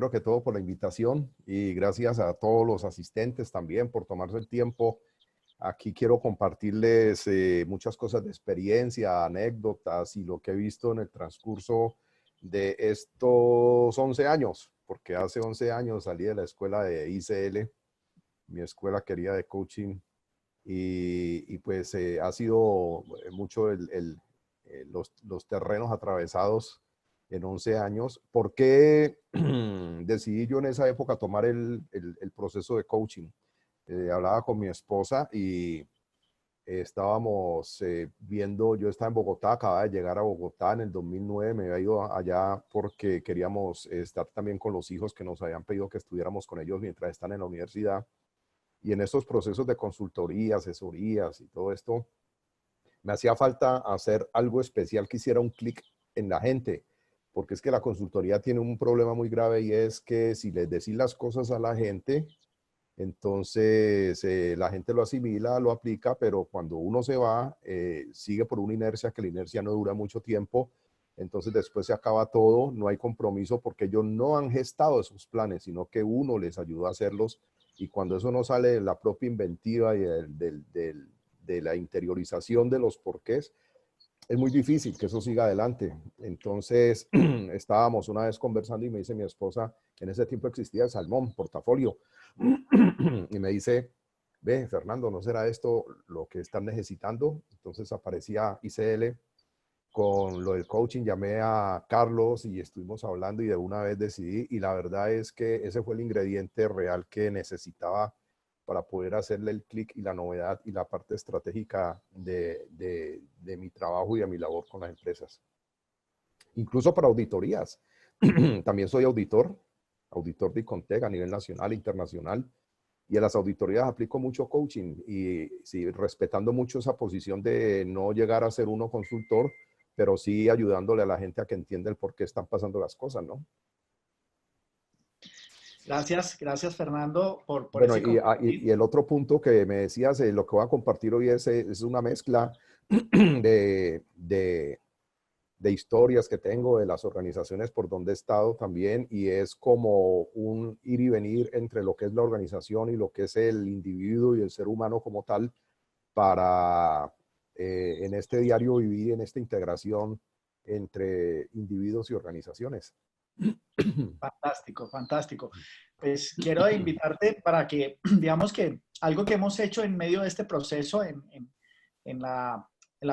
primero que todo por la invitación y gracias a todos los asistentes también por tomarse el tiempo. Aquí quiero compartirles muchas cosas de experiencia, anécdotas y lo que he visto en el transcurso de estos 11 años, porque hace 11 años salí de la escuela de ICL, mi escuela querida de coaching, y pues ha sido mucho los terrenos atravesados en 11 años. ¿Por qué decidí yo en esa época tomar el proceso de coaching? Hablaba con mi esposa y estábamos viendo, yo estaba en Bogotá, acababa de llegar a Bogotá en el 2009, me había ido allá porque queríamos estar también con los hijos que nos habían pedido que estuviéramos con ellos mientras están en la universidad. Y en estos procesos de consultoría, asesorías y todo esto, me hacía falta hacer algo especial que hiciera un clic en la gente, porque es que la consultoría tiene un problema muy grave y es que si les decís las cosas a la gente, entonces la gente lo asimila, lo aplica, pero cuando uno se va, sigue por una inercia que la inercia no dura mucho tiempo, entonces después se acaba todo, no hay compromiso porque ellos no han gestado esos planes, sino que uno les ayuda a hacerlos y cuando eso no sale de la propia inventiva y de la interiorización de los porqués, es muy difícil que eso siga adelante. Entonces, estábamos una vez conversando y me dice mi esposa, en ese tiempo existía el Salmón, portafolio, y me dice, ve, Fernando, ¿no será esto lo que están necesitando? Entonces aparecía ICL con lo del coaching, llamé a Carlos y estuvimos hablando y de una vez decidí, y la verdad es que ese fue el ingrediente real que necesitaba para poder hacerle el clic y la novedad y la parte estratégica de mi trabajo y de mi labor con las empresas. Incluso para auditorías. También soy auditor de Icontec a nivel nacional e internacional. Y en las auditorías aplico mucho coaching y sí, respetando mucho esa posición de no llegar a ser uno consultor, pero sí ayudándole a la gente a que entienda el por qué están pasando las cosas, ¿no? Gracias Fernando por Bueno, ese compartir. y el otro punto que me decías, lo que voy a compartir hoy es una mezcla de, de, de historias que tengo de las organizaciones por donde he estado también, y es como un ir y venir entre lo que es la organización y lo que es el individuo y el ser humano como tal, para en este diario vivir, en esta integración entre individuos y organizaciones. Fantástico, fantástico. Pues quiero invitarte para que, digamos que algo que hemos hecho en medio de este proceso en la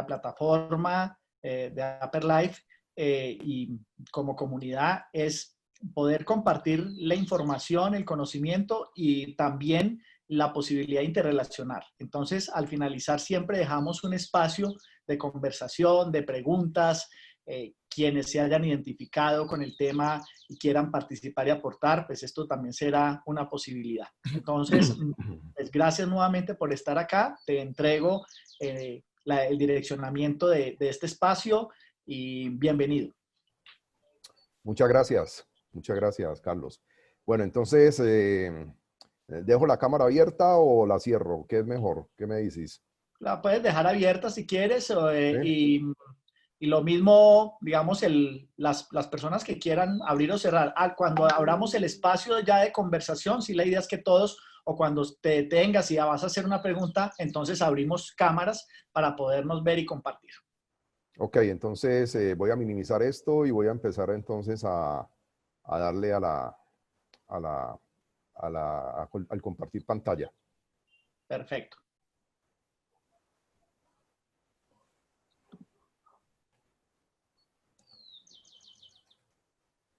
plataforma de Upper Life y como comunidad es poder compartir la información, el conocimiento y también la posibilidad de interrelacionar. Entonces, al finalizar siempre dejamos un espacio de conversación, de preguntas, quienes se hayan identificado con el tema y quieran participar y aportar, pues esto también será una posibilidad. Entonces, pues gracias nuevamente por estar acá. Te entrego el direccionamiento de este espacio y bienvenido. Muchas gracias, Carlos. Bueno, entonces, ¿dejo la cámara abierta o la cierro? ¿Qué es mejor? ¿Qué me dices? La puedes dejar abierta si quieres ¿Sí? y lo mismo, digamos, las personas que quieran abrir o cerrar. Cuando abramos el espacio ya de conversación, si la idea es que todos, o cuando te detengas y ya vas a hacer una pregunta, entonces abrimos cámaras para podernos ver y compartir. Ok, entonces voy a minimizar esto y voy a empezar entonces a darle al compartir pantalla. Perfecto.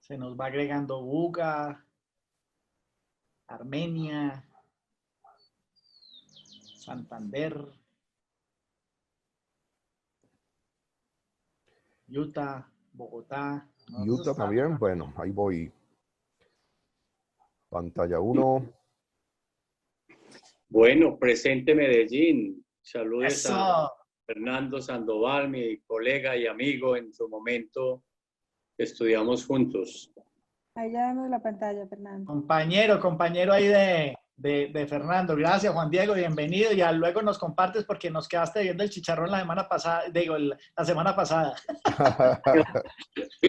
Se nos va agregando Buga, Armenia, Santander, Utah, Bogotá. Utah también, bueno, ahí voy. Pantalla 1. Bueno, presente Medellín. Saludes Eso. a Fernando Sandoval, mi colega y amigo en su momento que estudiamos juntos. Ahí ya vemos la pantalla, Fernando. Compañero ahí de Fernando. Gracias, Juan Diego, bienvenido. Ya luego nos compartes porque nos quedaste viendo el chicharrón la semana pasada, digo, la semana pasada.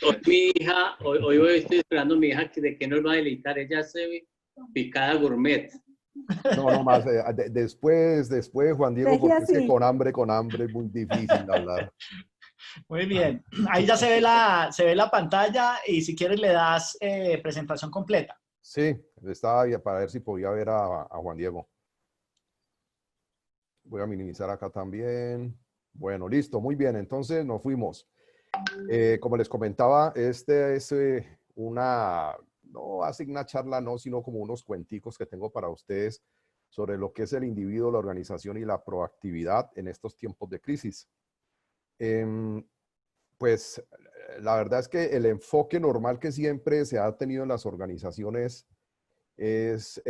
Hoy mi hija, hoy estoy esperando a mi hija que de qué nos va a deleitar. Ella hace picada gourmet. No, no más. Después, Juan Diego, Deje porque es que así. con hambre es muy difícil hablar. Muy bien. Ahí ya se ve la pantalla y si quieres le das presentación completa. Sí, estaba ahí para ver si podía ver a Juan Diego. Voy a minimizar acá también. Bueno, listo, muy bien. Entonces nos fuimos. Como les comentaba, este es no así una charla, no, sino como unos cuenticos que tengo para ustedes sobre lo que es el individuo, la organización y la proactividad en estos tiempos de crisis. Pues la verdad es que el enfoque normal que siempre se ha tenido en las organizaciones es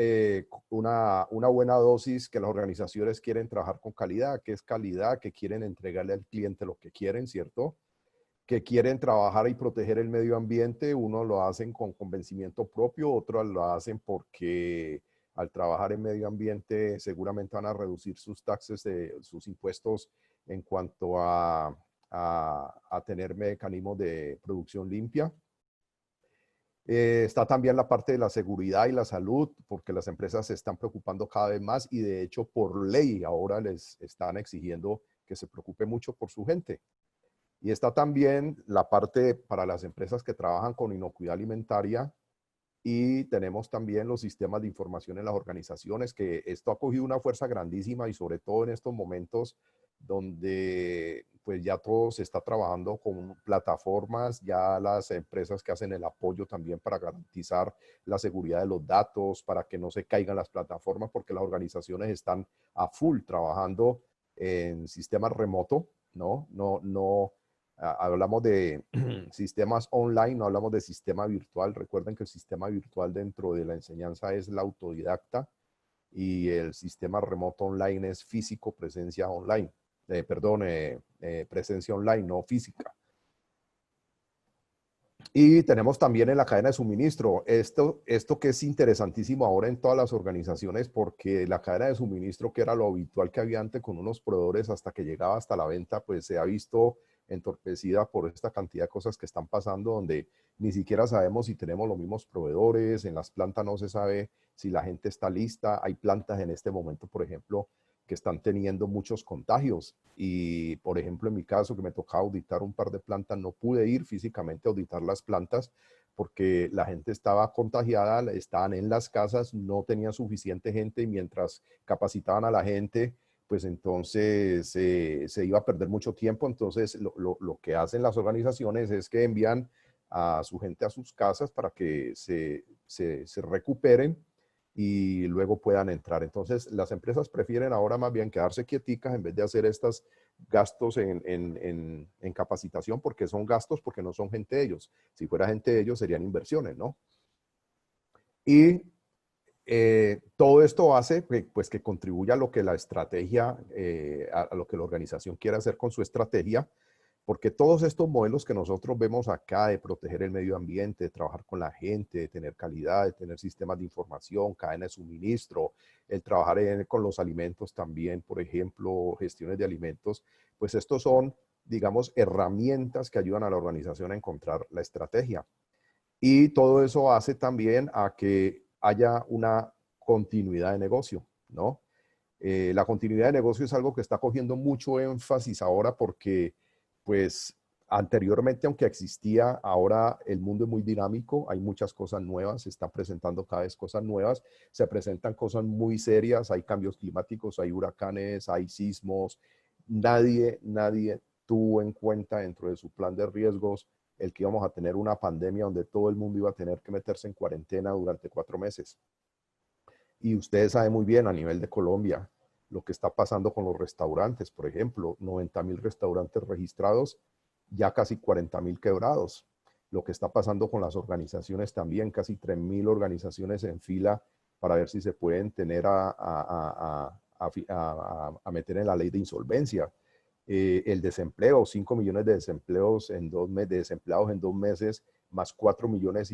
una buena dosis que las organizaciones quieren trabajar con calidad, que es calidad, que quieren entregarle al cliente lo que quieren, ¿cierto? Que quieren trabajar y proteger el medio ambiente. Unos lo hacen con convencimiento propio, otros lo hacen porque al trabajar en medio ambiente seguramente van a reducir sus taxes, sus impuestos en cuanto a tener mecanismos de producción limpia. Está también la parte de la seguridad y la salud, porque las empresas se están preocupando cada vez más y de hecho por ley ahora les están exigiendo que se preocupe mucho por su gente. Y está también la parte para las empresas que trabajan con inocuidad alimentaria y tenemos también los sistemas de información en las organizaciones, que esto ha cogido una fuerza grandísima y sobre todo en estos momentos donde pues ya todo se está trabajando con plataformas, ya las empresas que hacen el apoyo también para garantizar la seguridad de los datos, para que no se caigan las plataformas, porque las organizaciones están a full trabajando en sistemas remoto, no, hablamos de sistemas online, no hablamos de sistema virtual. Recuerden que el sistema virtual dentro de la enseñanza es la autodidacta y el sistema remoto online es físico, presencia online. Presencia online, no física. Y tenemos también en la cadena de suministro, esto que es interesantísimo ahora en todas las organizaciones, porque la cadena de suministro, que era lo habitual que había antes con unos proveedores hasta que llegaba hasta la venta, pues se ha visto entorpecida por esta cantidad de cosas que están pasando, donde ni siquiera sabemos si tenemos los mismos proveedores, en las plantas no se sabe si la gente está lista. Hay plantas en este momento, por ejemplo, que están teniendo muchos contagios. Y, por ejemplo, en mi caso, que me tocaba auditar un par de plantas, no pude ir físicamente a auditar las plantas porque la gente estaba contagiada, estaban en las casas, no tenían suficiente gente y mientras capacitaban a la gente, pues entonces se iba a perder mucho tiempo. Entonces, lo que hacen las organizaciones es que envían a su gente a sus casas para que se recuperen y luego puedan entrar. Entonces, las empresas prefieren ahora más bien quedarse quieticas en vez de hacer estos gastos en capacitación, porque son gastos, porque no son gente de ellos. Si fuera gente de ellos, serían inversiones, ¿no? Y todo esto hace pues, que contribuya a lo que la estrategia, a lo que la organización quiere hacer con su estrategia, porque todos estos modelos que nosotros vemos acá de proteger el medio ambiente, de trabajar con la gente, de tener calidad, de tener sistemas de información, cadena de suministro, el trabajar con los alimentos también, por ejemplo, gestiones de alimentos, pues estos son, digamos, herramientas que ayudan a la organización a encontrar la estrategia. Y todo eso hace también a que haya una continuidad de negocio, ¿no? La continuidad de negocio es algo que está cogiendo mucho énfasis ahora porque, pues, anteriormente, aunque existía, ahora el mundo es muy dinámico, hay muchas cosas nuevas, se están presentando cada vez cosas nuevas, se presentan cosas muy serias, hay cambios climáticos, hay huracanes, hay sismos. Nadie tuvo en cuenta dentro de su plan de riesgos el que íbamos a tener una pandemia donde todo el mundo iba a tener que meterse en cuarentena durante 4 meses. Y ustedes saben muy bien a nivel de Colombia lo que está pasando con los restaurantes, por ejemplo, 90.000 restaurantes registrados, ya casi 40.000 quebrados. Lo que está pasando con las organizaciones también, casi 3.000 organizaciones en fila para ver si se pueden tener a meter en la ley de insolvencia. El desempleo, 5 millones de desempleados en 2 meses más 4,5 millones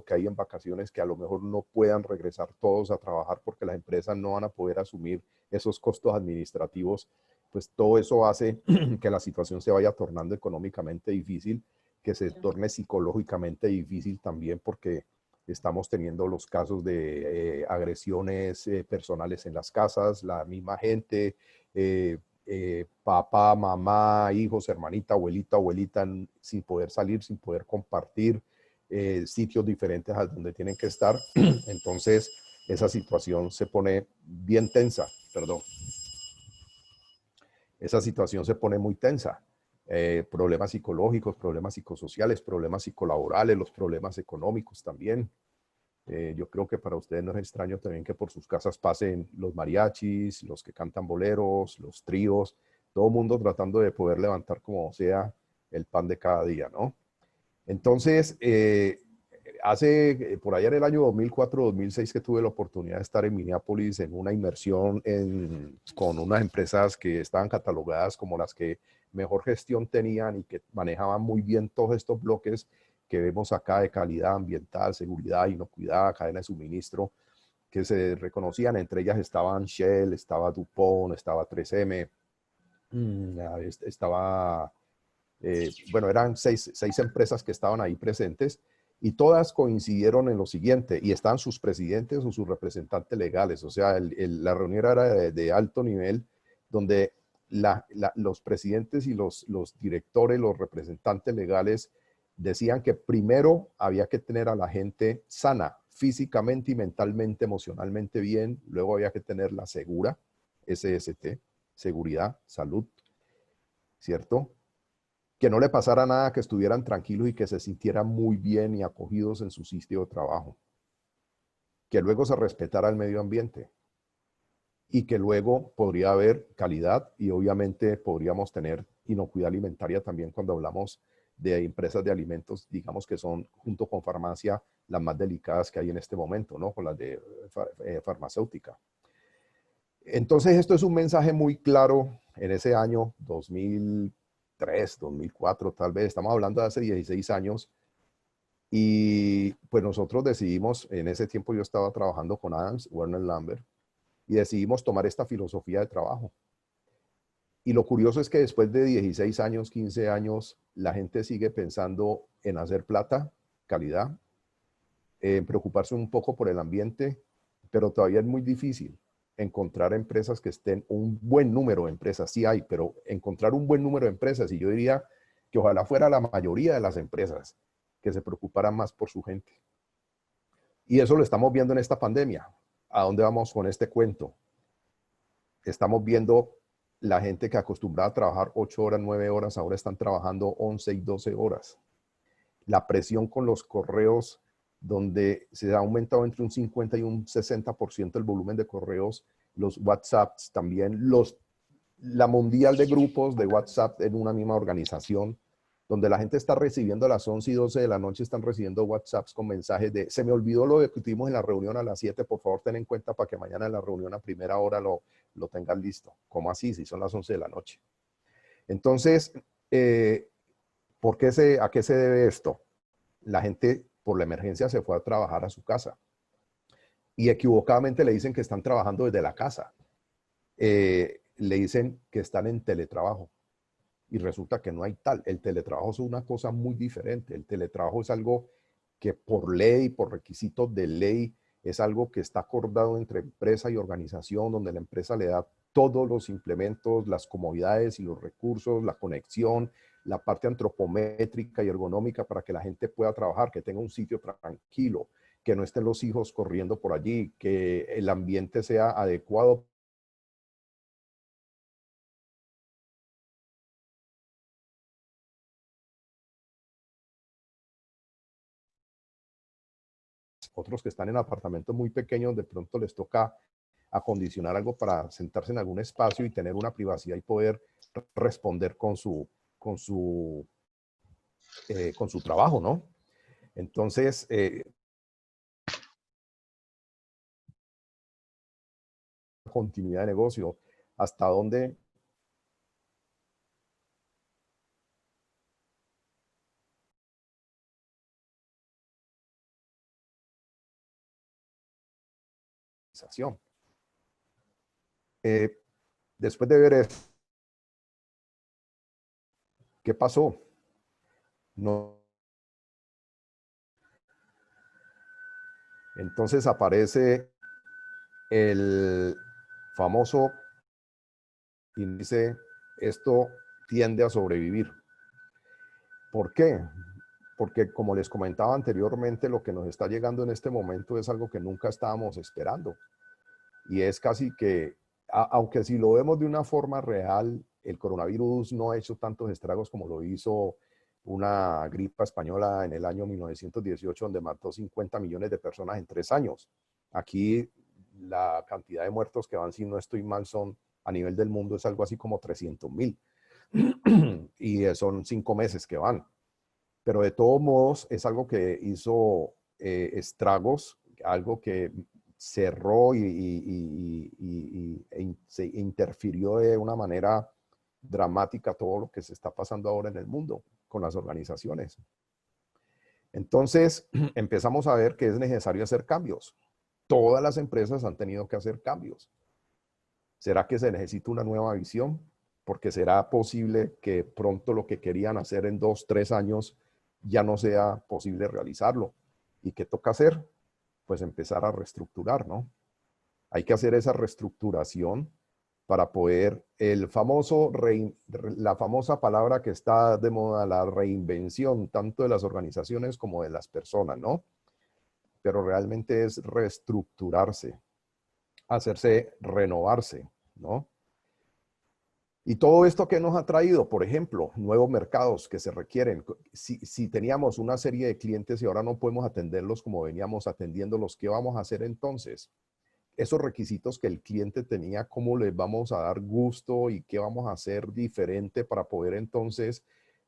que hay en vacaciones, que a lo mejor no puedan regresar todos a trabajar porque las empresas no van a poder asumir esos costos administrativos, pues todo eso hace que la situación se vaya tornando económicamente difícil, que se torne psicológicamente difícil también, porque estamos teniendo los casos de agresiones personales en las casas, la misma gente, papá, mamá, hijos, hermanita, abuelita, sin poder salir, sin poder compartir, sitios diferentes a donde tienen que estar. Entonces, esa situación se pone bien tensa, perdón. Esa situación se pone muy tensa. Problemas psicológicos, problemas psicosociales, problemas psicolaborales, los problemas económicos también. Yo creo que para ustedes no es extraño también que por sus casas pasen los mariachis, los que cantan boleros, los tríos, todo el mundo tratando de poder levantar como sea el pan de cada día, ¿no? Entonces, por allá en el año 2004-2006 que tuve la oportunidad de estar en Minneapolis en una inmersión con unas empresas que estaban catalogadas como las que mejor gestión tenían y que manejaban muy bien todos estos bloques que vemos acá de calidad ambiental, seguridad, inocuidad, cadena de suministro, que se reconocían. Entre ellas estaban Shell, estaba DuPont, estaba 3M, estaba, bueno, eran seis empresas que estaban ahí presentes, y todas coincidieron en lo siguiente, y estaban sus presidentes o sus representantes legales. O sea, la reunión era de alto nivel, donde los presidentes y los directores, los representantes legales, decían que primero había que tener a la gente sana, físicamente y mentalmente, emocionalmente bien. Luego había que tenerla segura, SST, seguridad, salud, ¿cierto? Que no le pasara nada, que estuvieran tranquilos y que se sintieran muy bien y acogidos en su sitio de trabajo. Que luego se respetara el medio ambiente y que luego podría haber calidad, y obviamente podríamos tener inocuidad alimentaria también cuando hablamos de empresas de alimentos, digamos que son, junto con farmacia, las más delicadas que hay en este momento, ¿no? Con las de farmacéutica. Entonces, esto es un mensaje muy claro en ese año 2003, 2004, tal vez. Estamos hablando de hace 16 años. Y pues nosotros decidimos, en ese tiempo yo estaba trabajando con Adams, Warner Lambert, y decidimos tomar esta filosofía de trabajo. Y lo curioso es que después de 16 años, 15 años, la gente sigue pensando en hacer plata, calidad, en preocuparse un poco por el ambiente, pero todavía es muy difícil encontrar empresas que estén, un buen número de empresas, sí hay, pero encontrar un buen número de empresas, y yo diría que ojalá fuera la mayoría de las empresas que se preocuparan más por su gente. Y eso lo estamos viendo en esta pandemia. ¿A dónde vamos con este cuento? Estamos viendo la gente que acostumbraba a trabajar 8 horas, 9 horas, ahora están trabajando 11 y 12 horas. La presión con los correos, donde se ha aumentado entre un 50 y un 60% el volumen de correos, los WhatsApps también, la mundial de grupos de WhatsApp en una misma organización, donde la gente está recibiendo a las 11 y 12 de la noche, están recibiendo WhatsApps con mensajes de: se me olvidó lo que tuvimos en la reunión a las 7, por favor ten en cuenta para que mañana en la reunión a primera hora lo tengan listo. ¿Cómo así? Si son las 11 de la noche. Entonces, ¿a qué se debe esto? La gente por la emergencia se fue a trabajar a su casa y equivocadamente le dicen que están trabajando desde la casa. Le dicen que están en teletrabajo. Y resulta que no hay tal. El teletrabajo es una cosa muy diferente. El teletrabajo es algo que por ley, por requisitos de ley, es algo que está acordado entre empresa y organización, donde la empresa le da todos los implementos, las comodidades y los recursos, la conexión, la parte antropométrica y ergonómica para que la gente pueda trabajar, que tenga un sitio tranquilo, que no estén los hijos corriendo por allí, que el ambiente sea adecuado otros que están en apartamentos muy pequeños, de pronto les toca acondicionar algo para sentarse en algún espacio y tener una privacidad y poder responder con su trabajo, ¿no? Entonces, continuidad de negocio, hasta dónde acción. Después de ver esto, ¿qué pasó? No. Entonces aparece el famoso y dice, esto tiende a sobrevivir. ¿Por qué? Porque como les comentaba anteriormente, lo que nos está llegando en este momento es algo que nunca estábamos esperando. Y es casi que, aunque si lo vemos de una forma real, el coronavirus no ha hecho tantos estragos como lo hizo una gripa española en el año 1918, donde mató 50 millones de personas en 3 años. Aquí la cantidad de muertos que van, si no estoy mal, son a nivel del mundo es algo así como 300.000. Y son 5 meses que van. Pero de todos modos es algo que hizo estragos, algo que cerró se interfirió de una manera dramática todo lo que se está pasando ahora en el mundo con las organizaciones. Entonces empezamos a ver que es necesario hacer cambios. Todas las empresas han tenido que hacer cambios. ¿Será que se necesita una nueva visión? Porque será posible que pronto lo que querían hacer en 2, 3 años ya no sea posible realizarlo. ¿Y qué toca hacer? Pues empezar a reestructurar, ¿no? Hay que hacer esa reestructuración para poder, la famosa palabra que está de moda, la reinvención, tanto de las organizaciones como de las personas, ¿no? Pero realmente es reestructurarse, hacerse renovarse, ¿no? Y todo esto que nos ha traído, por ejemplo, nuevos mercados que se requieren. Si teníamos una serie de clientes y ahora no podemos atenderlos como veníamos atendiéndolos, ¿qué vamos a hacer entonces? Esos requisitos que el cliente tenía, ¿cómo les vamos a dar gusto y qué vamos a hacer diferente para poder entonces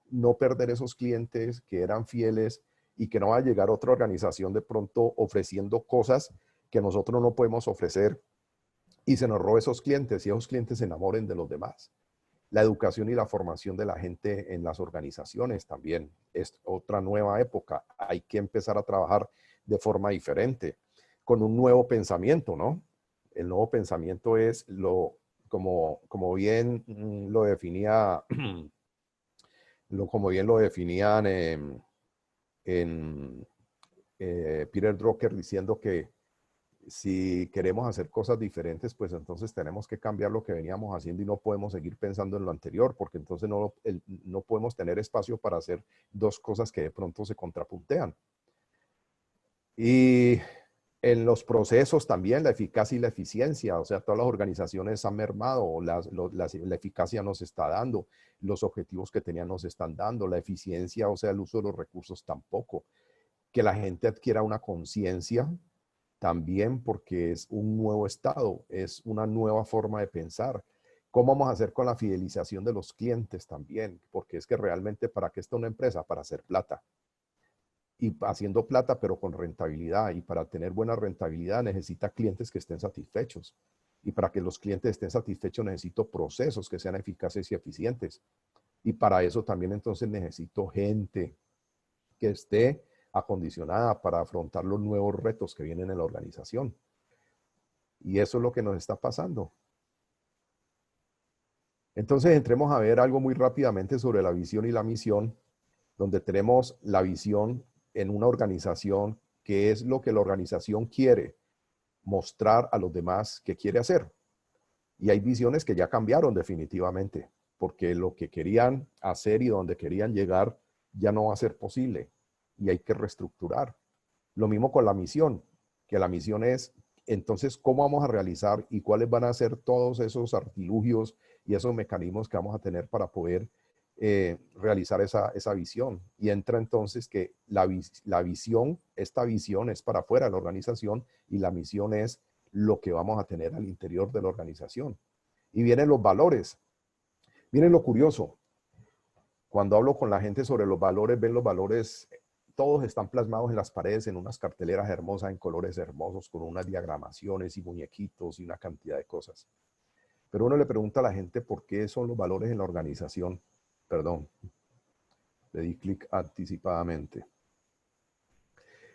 no perder esos clientes que eran fieles y que no va a llegar otra organización de pronto ofreciendo cosas que nosotros no podemos ofrecer y se nos robe esos clientes y esos clientes se enamoren de los demás? La educación y la formación de la gente en las organizaciones también es otra nueva época. Hay que empezar a trabajar de forma diferente, con un nuevo pensamiento, ¿no? El nuevo pensamiento es como bien lo definía, como bien lo definían en Peter Drucker, diciendo que si queremos hacer cosas diferentes, pues entonces tenemos que cambiar lo que veníamos haciendo y no podemos seguir pensando en lo anterior, porque entonces no podemos tener espacio para hacer dos cosas que de pronto se contrapuntean. Y en los procesos también, la eficacia y la eficiencia, o sea, todas las organizaciones han mermado, la eficacia no se está dando, los objetivos que tenían no se están dando, la eficiencia, o sea, el uso de los recursos tampoco. Que la gente adquiera una conciencia también, porque es un nuevo estado, es una nueva forma de pensar. ¿Cómo vamos a hacer con la fidelización de los clientes también? Porque es que realmente, ¿para qué está una empresa? Para hacer plata. Y haciendo plata, pero con rentabilidad. Y para tener buena rentabilidad necesita clientes que estén satisfechos. Y para que los clientes estén satisfechos necesito procesos que sean eficaces y eficientes. Y para eso también entonces necesito gente que esté acondicionada para afrontar los nuevos retos que vienen en la organización. Y eso es lo que nos está pasando. Entonces entremos a ver algo muy rápidamente sobre la visión y la misión, donde tenemos la visión en una organización, que es lo que la organización quiere mostrar a los demás que quiere hacer. Y hay visiones que ya cambiaron definitivamente, porque lo que querían hacer y donde querían llegar ya no va a ser posible y hay que reestructurar. Lo mismo con la misión, que la misión es, entonces, ¿cómo vamos a realizar y cuáles van a ser todos esos artilugios y esos mecanismos que vamos a tener para poder realizar esa visión? Y entra entonces que la visión, esta visión es para afuera de la organización y la misión es lo que vamos a tener al interior de la organización. Y vienen los valores. Miren lo curioso. Cuando hablo con la gente sobre los valores, ven los valores, todos están plasmados en las paredes, en unas carteleras hermosas, en colores hermosos, con unas diagramaciones y muñequitos y una cantidad de cosas. Pero uno le pregunta a la gente por qué son los valores en la organización. Perdón, le di clic anticipadamente.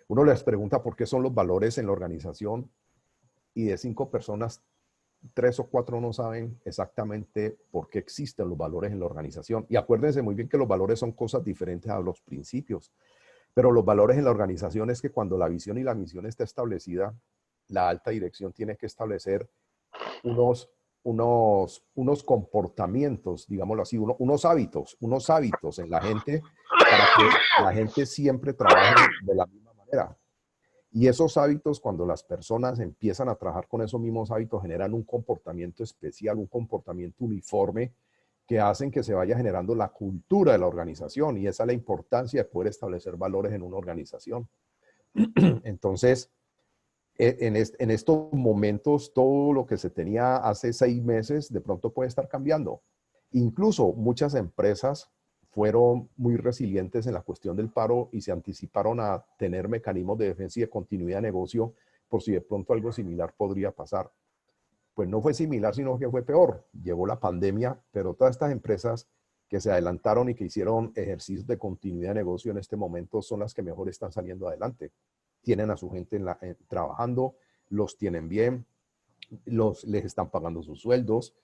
Uno les pregunta por qué son los valores en la organización y de 5 personas, 3 o 4 no saben exactamente por qué existen los valores en la organización. Y acuérdense muy bien que los valores son cosas diferentes a los principios, pero los valores en la organización es que cuando la visión y la misión está establecida, la alta dirección tiene que establecer unos comportamientos, digámoslo así, unos hábitos en la gente para que la gente siempre trabaje de la misma manera. Y esos hábitos, cuando las personas empiezan a trabajar con esos mismos hábitos, generan un comportamiento especial, un comportamiento uniforme que hacen que se vaya generando la cultura de la organización. Y esa es la importancia de poder establecer valores en una organización. Entonces, en estos momentos, todo lo que se tenía hace 6 meses, de pronto puede estar cambiando. Incluso muchas empresas fueron muy resilientes en la cuestión del paro y se anticiparon a tener mecanismos de defensa y de continuidad de negocio por si de pronto algo similar podría pasar. Pues no fue similar, sino que fue peor. Llegó la pandemia, pero todas estas empresas que se adelantaron y que hicieron ejercicios de continuidad de negocio en este momento son las que mejor están saliendo adelante. Tienen a su gente trabajando, los tienen bien, les están pagando sus sueldos,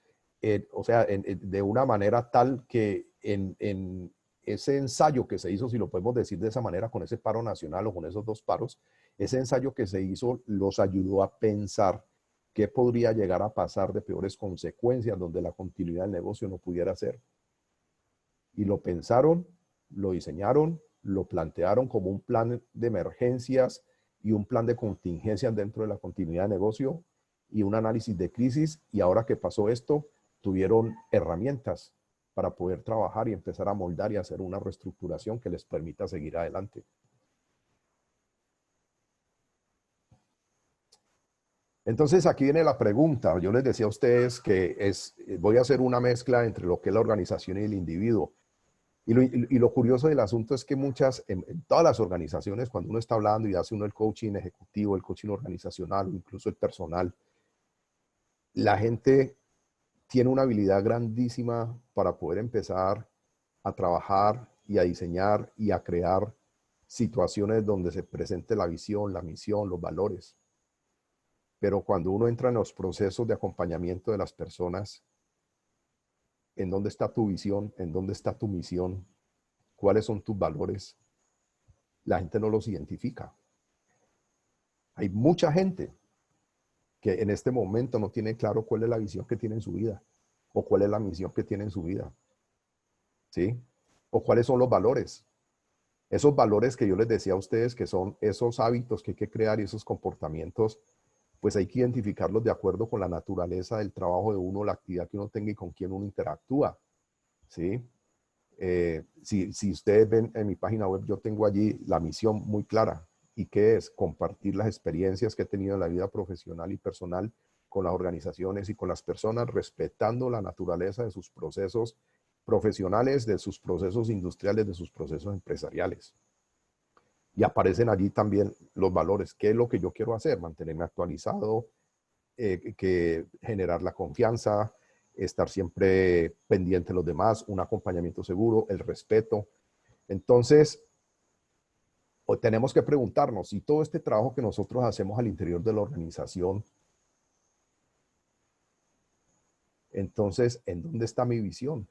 o sea, de una manera tal que en ese ensayo que se hizo, si lo podemos decir de esa manera, con ese paro nacional o con esos 2 paros, ese ensayo que se hizo los ayudó a pensar qué podría llegar a pasar de peores consecuencias donde la continuidad del negocio no pudiera ser. Y lo pensaron, lo diseñaron, lo plantearon como un plan de emergencias y un plan de contingencias dentro de la continuidad de negocio y un análisis de crisis. Y ahora que pasó esto, tuvieron herramientas para poder trabajar y empezar a moldar y hacer una reestructuración que les permita seguir adelante. Entonces aquí viene la pregunta. Yo les decía a ustedes que voy a hacer una mezcla entre lo que es la organización y el individuo. Y lo curioso del asunto es que en todas las organizaciones, cuando uno está hablando y hace uno el coaching ejecutivo, el coaching organizacional, o incluso el personal, la gente tiene una habilidad grandísima para poder empezar a trabajar y a diseñar y a crear situaciones donde se presente la visión, la misión, los valores. Pero cuando uno entra en los procesos de acompañamiento de las personas, ¿en dónde está tu visión? ¿En dónde está tu misión? ¿Cuáles son tus valores? La gente no los identifica. Hay mucha gente que en este momento no tiene claro cuál es la visión que tiene en su vida o cuál es la misión que tiene en su vida. ¿Sí? O cuáles son los valores. Esos valores que yo les decía a ustedes que son esos hábitos que hay que crear y esos comportamientos, pues hay que identificarlos de acuerdo con la naturaleza del trabajo de uno, la actividad que uno tenga y con quién uno interactúa. ¿Sí? Si ustedes ven en mi página web, yo tengo allí la misión muy clara. ¿Y qué es? Compartir las experiencias que he tenido en la vida profesional y personal con las organizaciones y con las personas, respetando la naturaleza de sus procesos profesionales, de sus procesos industriales, de sus procesos empresariales. Y aparecen allí también los valores. ¿Qué es lo que yo quiero hacer? Mantenerme actualizado, generar la confianza, estar siempre pendiente de los demás, un acompañamiento seguro, el respeto. Entonces, tenemos que preguntarnos si todo este trabajo que nosotros hacemos al interior de la organización, entonces, ¿en dónde está mi visión?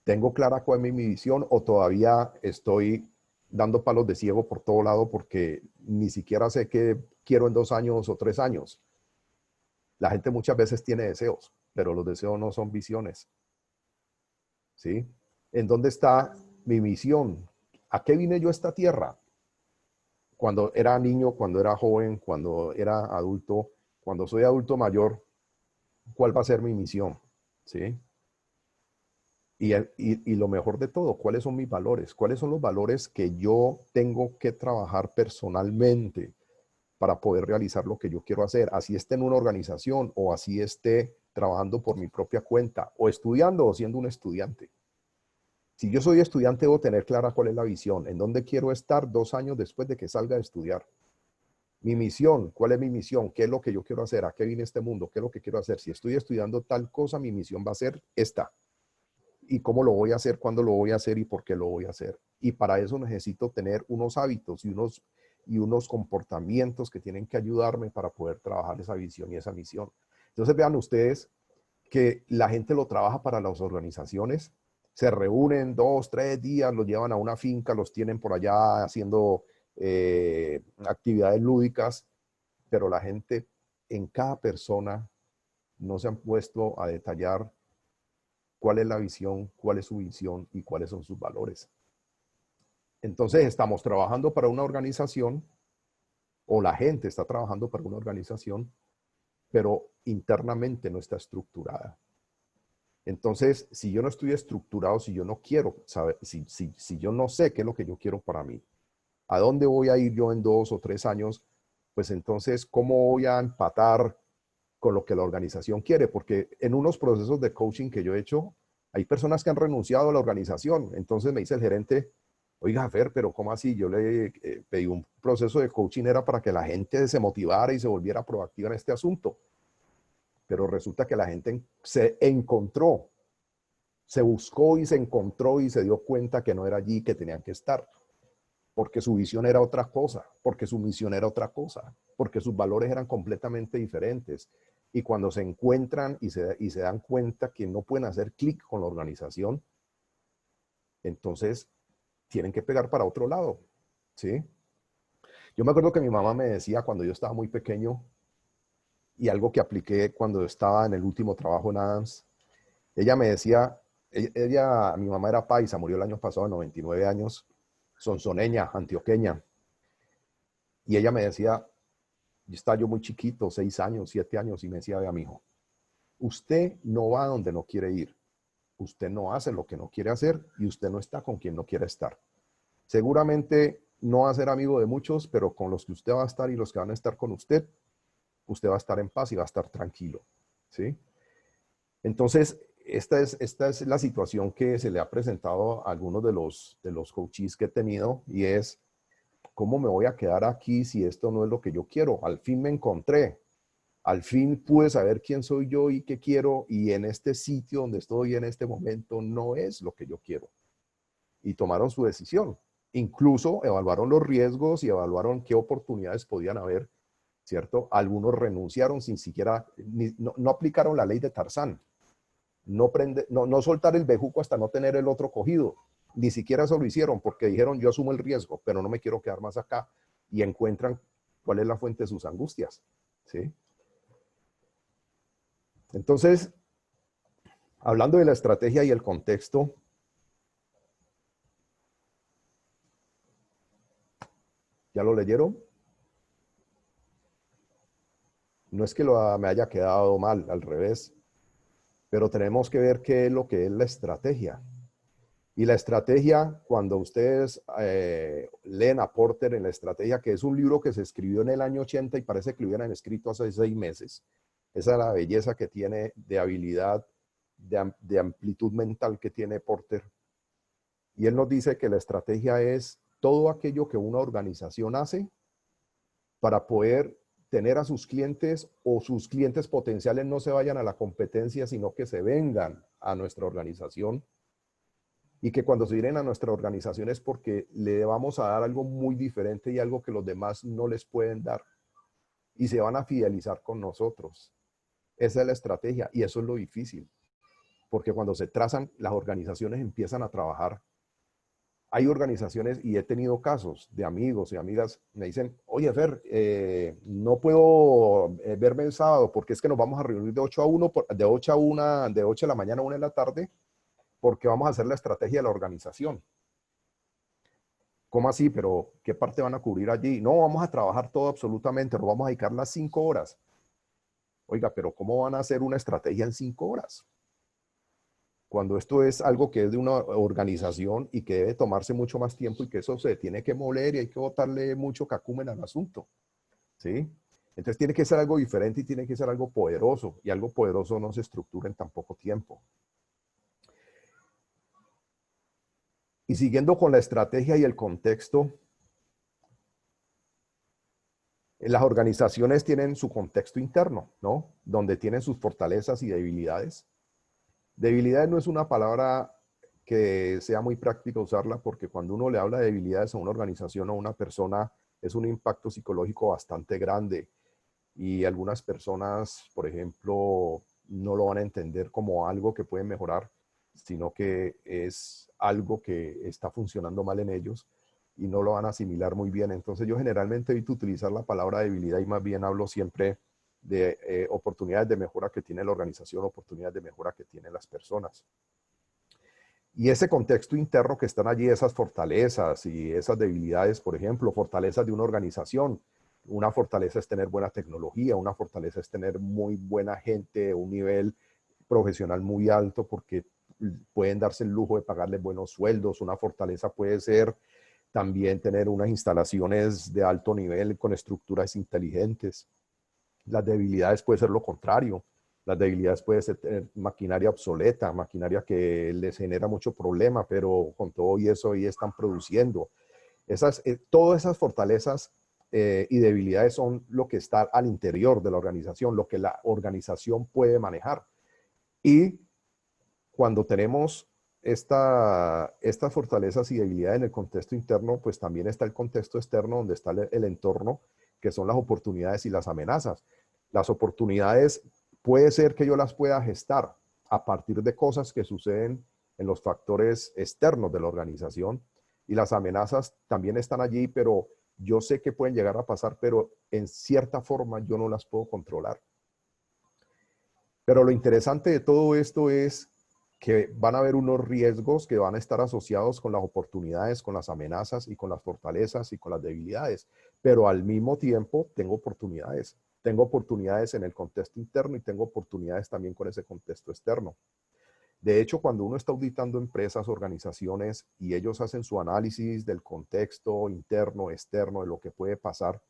¿Tengo clara cuál es mi visión o todavía estoy dando palos de ciego por todo lado porque ni siquiera sé qué quiero en 2 años o 3 años? La gente muchas veces tiene deseos, pero los deseos no son visiones. ¿Sí? ¿En dónde está mi misión? ¿A qué vine yo a esta tierra? Cuando era niño, cuando era joven, cuando era adulto, cuando soy adulto mayor, ¿cuál va a ser mi misión? ¿Sí? Y lo mejor de todo, ¿cuáles son mis valores? ¿Cuáles son los valores que yo tengo que trabajar personalmente para poder realizar lo que yo quiero hacer? Así esté en una organización o así esté trabajando por mi propia cuenta o estudiando o siendo un estudiante. Si yo soy estudiante, debo tener clara cuál es la visión, en dónde quiero estar 2 años después de que salga de estudiar. Mi misión, ¿cuál es mi misión? ¿Qué es lo que yo quiero hacer? ¿A qué viene este mundo? ¿Qué es lo que quiero hacer? Si estoy estudiando tal cosa, mi misión va a ser esta. ¿Y cómo lo voy a hacer? ¿Cuándo lo voy a hacer? ¿Y por qué lo voy a hacer? Y para eso necesito tener unos hábitos y unos comportamientos que tienen que ayudarme para poder trabajar esa visión y esa misión. Entonces vean ustedes que la gente lo trabaja para las organizaciones, se reúnen 2, 3 días, los llevan a una finca, los tienen por allá haciendo actividades lúdicas, pero la gente en cada persona no se han puesto a detallar cuál es la visión, cuál es su visión y cuáles son sus valores. Entonces estamos trabajando para una organización, o la gente está trabajando para una organización, pero internamente no está estructurada. Entonces, si yo no estoy estructurado, si yo no quiero saber, si yo no sé qué es lo que yo quiero para mí, a dónde voy a ir yo en 2 o 3 años, pues entonces, ¿cómo voy a empatar con lo que la organización quiere? Porque en unos procesos de coaching que yo he hecho, hay personas que han renunciado a la organización. Entonces me dice el gerente, oiga, Fer, pero ¿cómo así? Yo le pedí un proceso de coaching, era para que la gente se motivara y se volviera proactiva en este asunto. Pero resulta que la gente se encontró, se buscó y se encontró y se dio cuenta que no era allí que tenían que estar. Porque su visión era otra cosa, porque su misión era otra cosa, porque sus valores eran completamente diferentes. Y cuando se encuentran y se dan cuenta que no pueden hacer clic con la organización, entonces tienen que pegar para otro lado, ¿sí? Yo me acuerdo que mi mamá me decía cuando yo estaba muy pequeño, y algo que apliqué cuando estaba en el último trabajo en Adams, ella me decía, mi mamá era paisa, murió el año pasado de 99 años, sonsoneña, antioqueña, y ella me decía, yo estaba yo muy chiquito, 6 años, 7 años, y me decía, vea, mijo, usted no va donde no quiere ir, usted no hace lo que no quiere hacer, y usted no está con quien no quiere estar. Seguramente no va a ser amigo de muchos, pero con los que usted va a estar y los que van a estar con usted, usted va a estar en paz y va a estar tranquilo, ¿sí? Entonces, esta es la situación que se le ha presentado a algunos de los coaches que he tenido, y es, ¿cómo me voy a quedar aquí si esto no es lo que yo quiero? Al fin me encontré, al fin pude saber quién soy yo y qué quiero, y en este sitio donde estoy en este momento no es lo que yo quiero. Y tomaron su decisión. Incluso evaluaron los riesgos y evaluaron qué oportunidades podían haber, ¿cierto? Algunos renunciaron sin siquiera, no aplicaron la ley de Tarzán. No soltar el bejuco hasta no tener el otro cogido. Ni siquiera eso lo hicieron porque dijeron, yo asumo el riesgo, pero no me quiero quedar más acá. Y encuentran cuál es la fuente de sus angustias, ¿sí? Entonces, hablando de la estrategia y el contexto, ¿ya lo leyeron? No es que me haya quedado mal, al revés, pero tenemos que ver qué es lo que es la estrategia. Y la estrategia, cuando ustedes leen a Porter en la estrategia, que es un libro que se escribió en el año 80 y parece que lo hubieran escrito hace 6 meses, esa es la belleza que tiene de habilidad, de amplitud mental que tiene Porter. Y él nos dice que la estrategia es todo aquello que una organización hace para poder tener a sus clientes o sus clientes potenciales no se vayan a la competencia, sino que se vengan a nuestra organización. Y que cuando se vienen a nuestra organización es porque le vamos a dar algo muy diferente y algo que los demás no les pueden dar. Y se van a fidelizar con nosotros. Esa es la estrategia y eso es lo difícil. Porque cuando se trazan, las organizaciones empiezan a trabajar. Hay organizaciones, y he tenido casos de amigos y amigas, me dicen, oye, Fer, no puedo verme el sábado porque es que nos vamos a reunir de 8 a 1, de 8 a 1, de 8 de la mañana a 1 de la tarde, porque vamos a hacer la estrategia de la organización. ¿Cómo así? ¿Pero qué parte van a cubrir allí? No, vamos a trabajar todo absolutamente, nos vamos a dedicar las 5 horas. Oiga, pero ¿cómo van a hacer una estrategia en 5 horas? Cuando esto es algo que es de una organización y que debe tomarse mucho más tiempo y que eso se tiene que moler y hay que botarle mucho cacumen al asunto, ¿sí? Entonces tiene que ser algo diferente y tiene que ser algo poderoso, y algo poderoso no se estructura en tan poco tiempo. Y siguiendo con la estrategia y el contexto, las organizaciones tienen su contexto interno, ¿no? Donde tienen sus fortalezas y debilidades. Debilidades no es una palabra que sea muy práctica usarla, porque cuando uno le habla de debilidades a una organización o a una persona, es un impacto psicológico bastante grande y algunas personas, por ejemplo, no lo van a entender como algo que puede mejorar, sino que es algo que está funcionando mal en ellos y no lo van a asimilar muy bien. Entonces yo generalmente evito utilizar la palabra debilidad y más bien hablo siempre de oportunidades de mejora que tiene la organización, oportunidades de mejora que tienen las personas. Y ese contexto interno que están allí, esas fortalezas y esas debilidades, por ejemplo, fortalezas de una organización. Una fortaleza es tener buena tecnología, una fortaleza es tener muy buena gente, un nivel profesional muy alto porque pueden darse el lujo de pagarles buenos sueldos. Una fortaleza puede ser también tener unas instalaciones de alto nivel con estructuras inteligentes. Las debilidades puede ser lo contrario. Las debilidades puede ser tener maquinaria obsoleta, maquinaria que les genera mucho problema, pero con todo y eso ahí están produciendo. Todas esas fortalezas y debilidades son lo que está al interior de la organización, lo que la organización puede manejar. Y cuando tenemos estas fortalezas y debilidades en el contexto interno, pues también está el contexto externo donde está el entorno, que son las oportunidades y las amenazas. Las oportunidades puede ser que yo las pueda gestar a partir de cosas que suceden en los factores externos de la organización y las amenazas también están allí, pero yo sé que pueden llegar a pasar, pero en cierta forma yo no las puedo controlar. Pero lo interesante de todo esto es que van a haber unos riesgos que van a estar asociados con las oportunidades, con las amenazas y con las fortalezas y con las debilidades. Pero al mismo tiempo tengo oportunidades. Tengo oportunidades en el contexto interno y tengo oportunidades también con ese contexto externo. De hecho, cuando uno está auditando empresas, organizaciones y ellos hacen su análisis del contexto interno, externo, de lo que puede pasar,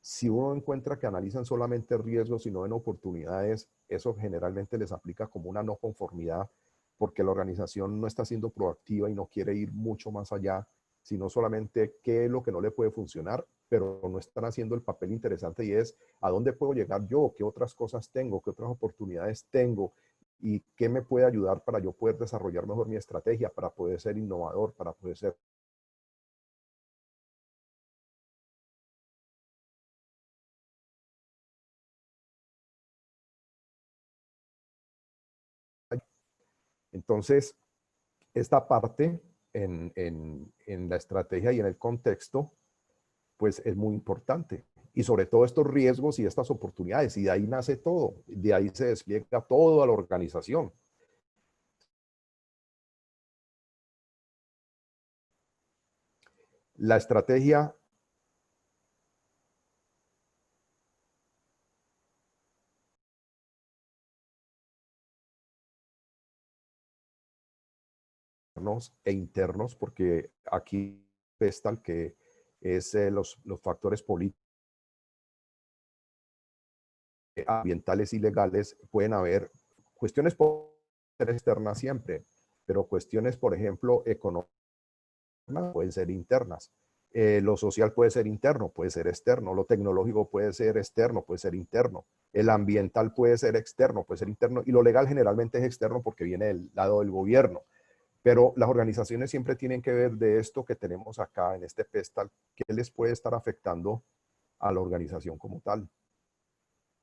si uno encuentra que analizan solamente riesgos y no ven oportunidades, eso generalmente les aplica como una no conformidad porque la organización no está siendo proactiva y no quiere ir mucho más allá, sino solamente qué es lo que no le puede funcionar, pero no están haciendo el papel interesante y es a dónde puedo llegar yo, qué otras cosas tengo, qué otras oportunidades tengo y qué me puede ayudar para yo poder desarrollar mejor mi estrategia, para poder ser innovador, para poder ser. Entonces, esta parte en la estrategia y en el contexto, pues es muy importante. Y sobre todo estos riesgos y estas oportunidades. Y de ahí nace todo. De ahí se despliega toda la organización. La estrategia e internos, porque aquí está el que es los factores políticos, ambientales y legales. Pueden haber cuestiones externas siempre, pero cuestiones, por ejemplo, económicas pueden ser internas. Lo social puede ser interno, puede ser externo. Lo tecnológico puede ser externo, puede ser interno. El ambiental puede ser externo, puede ser interno. Y lo legal generalmente es externo porque viene del lado del gobierno. Pero las organizaciones siempre tienen que ver de esto que tenemos acá en este pedestal, qué les puede estar afectando a la organización como tal.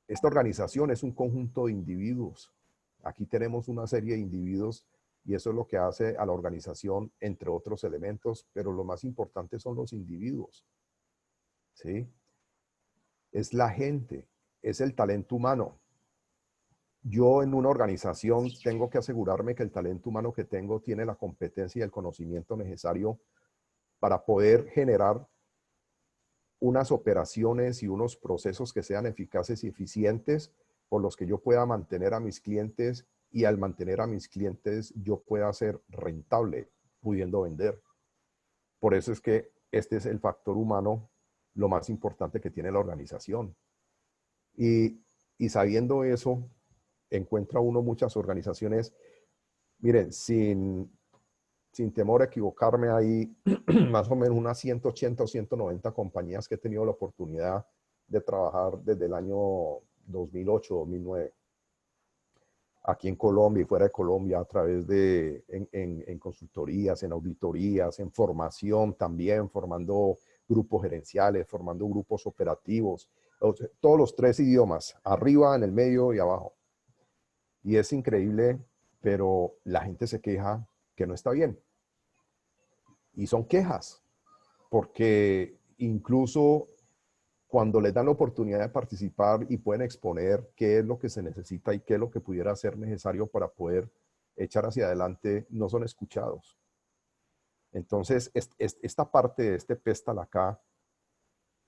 Esta organización es un conjunto de individuos. Aquí tenemos una serie de individuos y eso es lo que hace a la organización, entre otros elementos, pero lo más importante son los individuos. ¿Sí? Es la gente, es el talento humano. Yo en una organización tengo que asegurarme que el talento humano que tengo tiene la competencia y el conocimiento necesario para poder generar unas operaciones y unos procesos que sean eficaces y eficientes por los que yo pueda mantener a mis clientes y al mantener a mis clientes yo pueda ser rentable pudiendo vender. Por eso es que este es el factor humano lo más importante que tiene la organización. Y sabiendo eso, encuentra uno muchas organizaciones, miren, sin temor a equivocarme, hay más o menos unas 180 o 190 compañías que he tenido la oportunidad de trabajar desde el año 2008, 2009, aquí en Colombia y fuera de Colombia, a través de en consultorías, en auditorías, en formación también, formando grupos gerenciales, formando grupos operativos, todos los 3 idiomas, arriba, en el medio y abajo. Y es increíble, pero la gente se queja que no está bien. Y son quejas, porque incluso cuando les dan la oportunidad de participar y pueden exponer qué es lo que se necesita y qué es lo que pudiera ser necesario para poder echar hacia adelante, no son escuchados. Entonces, esta parte de este Pestalacá,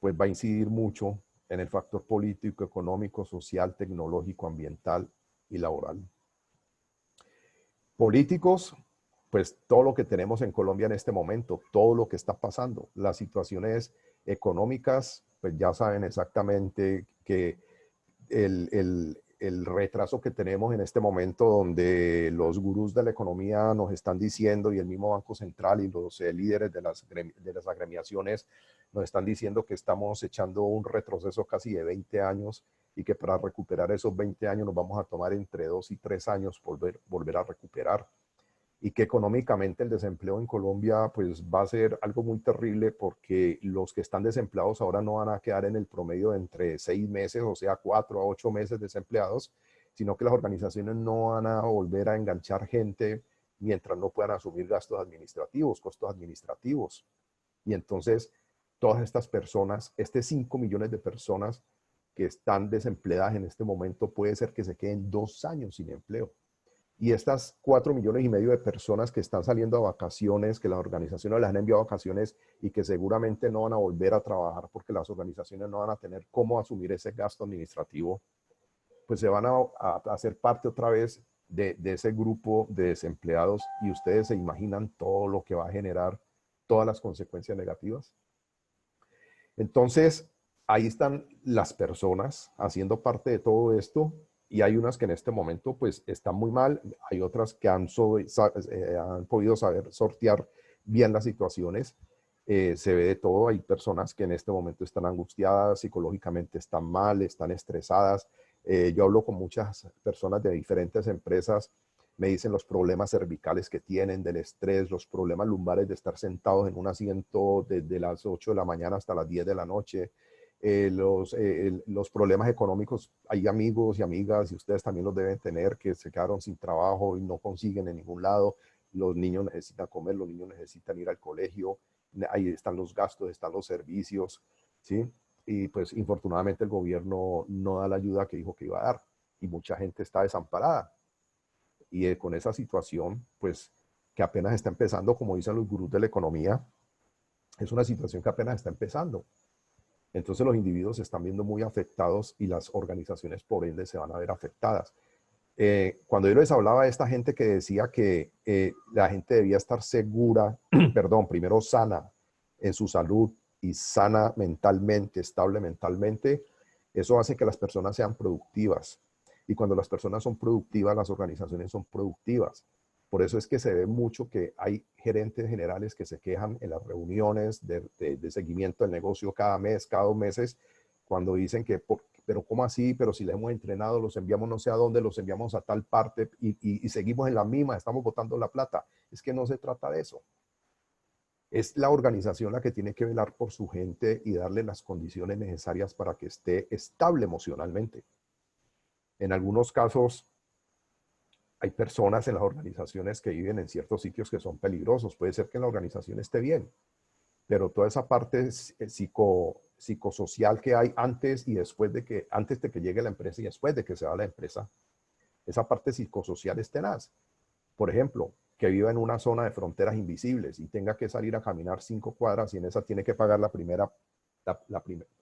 pues va a incidir mucho en el factor político, económico, social, tecnológico, ambiental y laboral. Políticos, pues todo lo que tenemos en Colombia en este momento, todo lo que está pasando, las situaciones económicas, pues ya saben exactamente que el retraso que tenemos en este momento, donde los gurús de la economía nos están diciendo, y el mismo Banco Central y los líderes de las agremiaciones nos están diciendo que estamos echando un retroceso casi de 20 años y que para recuperar esos 20 años nos vamos a tomar entre 2 y 3 años volver a recuperar. Y que económicamente el desempleo en Colombia pues va a ser algo muy terrible, porque los que están desempleados ahora no van a quedar en el promedio de entre 6 meses, o sea, 4 a 8 meses desempleados, sino que las organizaciones no van a volver a enganchar gente mientras no puedan asumir gastos administrativos, costos administrativos. Y entonces todas estas personas, 5 millones de personas que están desempleadas en este momento, puede ser que se queden 2 años sin empleo. Y estas 4,5 millones de personas que están saliendo a vacaciones, que las organizaciones les han enviado a vacaciones y que seguramente no van a volver a trabajar porque las organizaciones no van a tener cómo asumir ese gasto administrativo, pues se van a hacer parte otra vez de ese grupo de desempleados, y ustedes se imaginan todo lo que va a generar, todas las consecuencias negativas. Entonces, ahí están las personas haciendo parte de todo esto, y hay unas que en este momento pues están muy mal, hay otras que han podido saber sortear bien las situaciones. Se ve de todo, hay personas que en este momento están angustiadas, psicológicamente están mal, están estresadas. Yo hablo con muchas personas de diferentes empresas, me dicen los problemas cervicales que tienen, del estrés, los problemas lumbares de estar sentados en un asiento desde las 8 de la mañana hasta las 10 de la noche. Los problemas económicos, hay amigos y amigas, y ustedes también los deben tener, que se quedaron sin trabajo y no consiguen en ningún lado. Los niños necesitan comer, los niños necesitan ir al colegio, ahí están los gastos, están los servicios, ¿sí? Y pues infortunadamente el gobierno no da la ayuda que dijo que iba a dar, y mucha gente está desamparada. Y con esa situación, pues que apenas está empezando, como dicen los gurús de la economía, es una situación que apenas está empezando. Entonces los individuos se están viendo muy afectados, y las organizaciones por ende se van a ver afectadas. Cuando yo les hablaba de esta gente que decía que la gente debía estar segura, perdón, primero sana en su salud y sana mentalmente, estable mentalmente, eso hace que las personas sean productivas. Y cuando las personas son productivas, las organizaciones son productivas. Por eso es que se ve mucho que hay gerentes generales que se quejan en las reuniones de seguimiento del negocio cada mes, cada 2 meses, cuando dicen que, pero ¿cómo así? Pero si les hemos entrenado, los enviamos no sé a dónde, los enviamos a tal parte y seguimos en la misma, estamos botando la plata. Es que no se trata de eso. Es la organización la que tiene que velar por su gente y darle las condiciones necesarias para que esté estable emocionalmente. En algunos casos, hay personas en las organizaciones que viven en ciertos sitios que son peligrosos. Puede ser que en la organización esté bien, pero toda esa parte psicosocial que hay antes y después antes de que llegue la empresa y después de que se va la empresa, esa parte psicosocial es tenaz. Por ejemplo, que viva en una zona de fronteras invisibles y tenga que salir a caminar 5 cuadras, y en esa tiene que pagar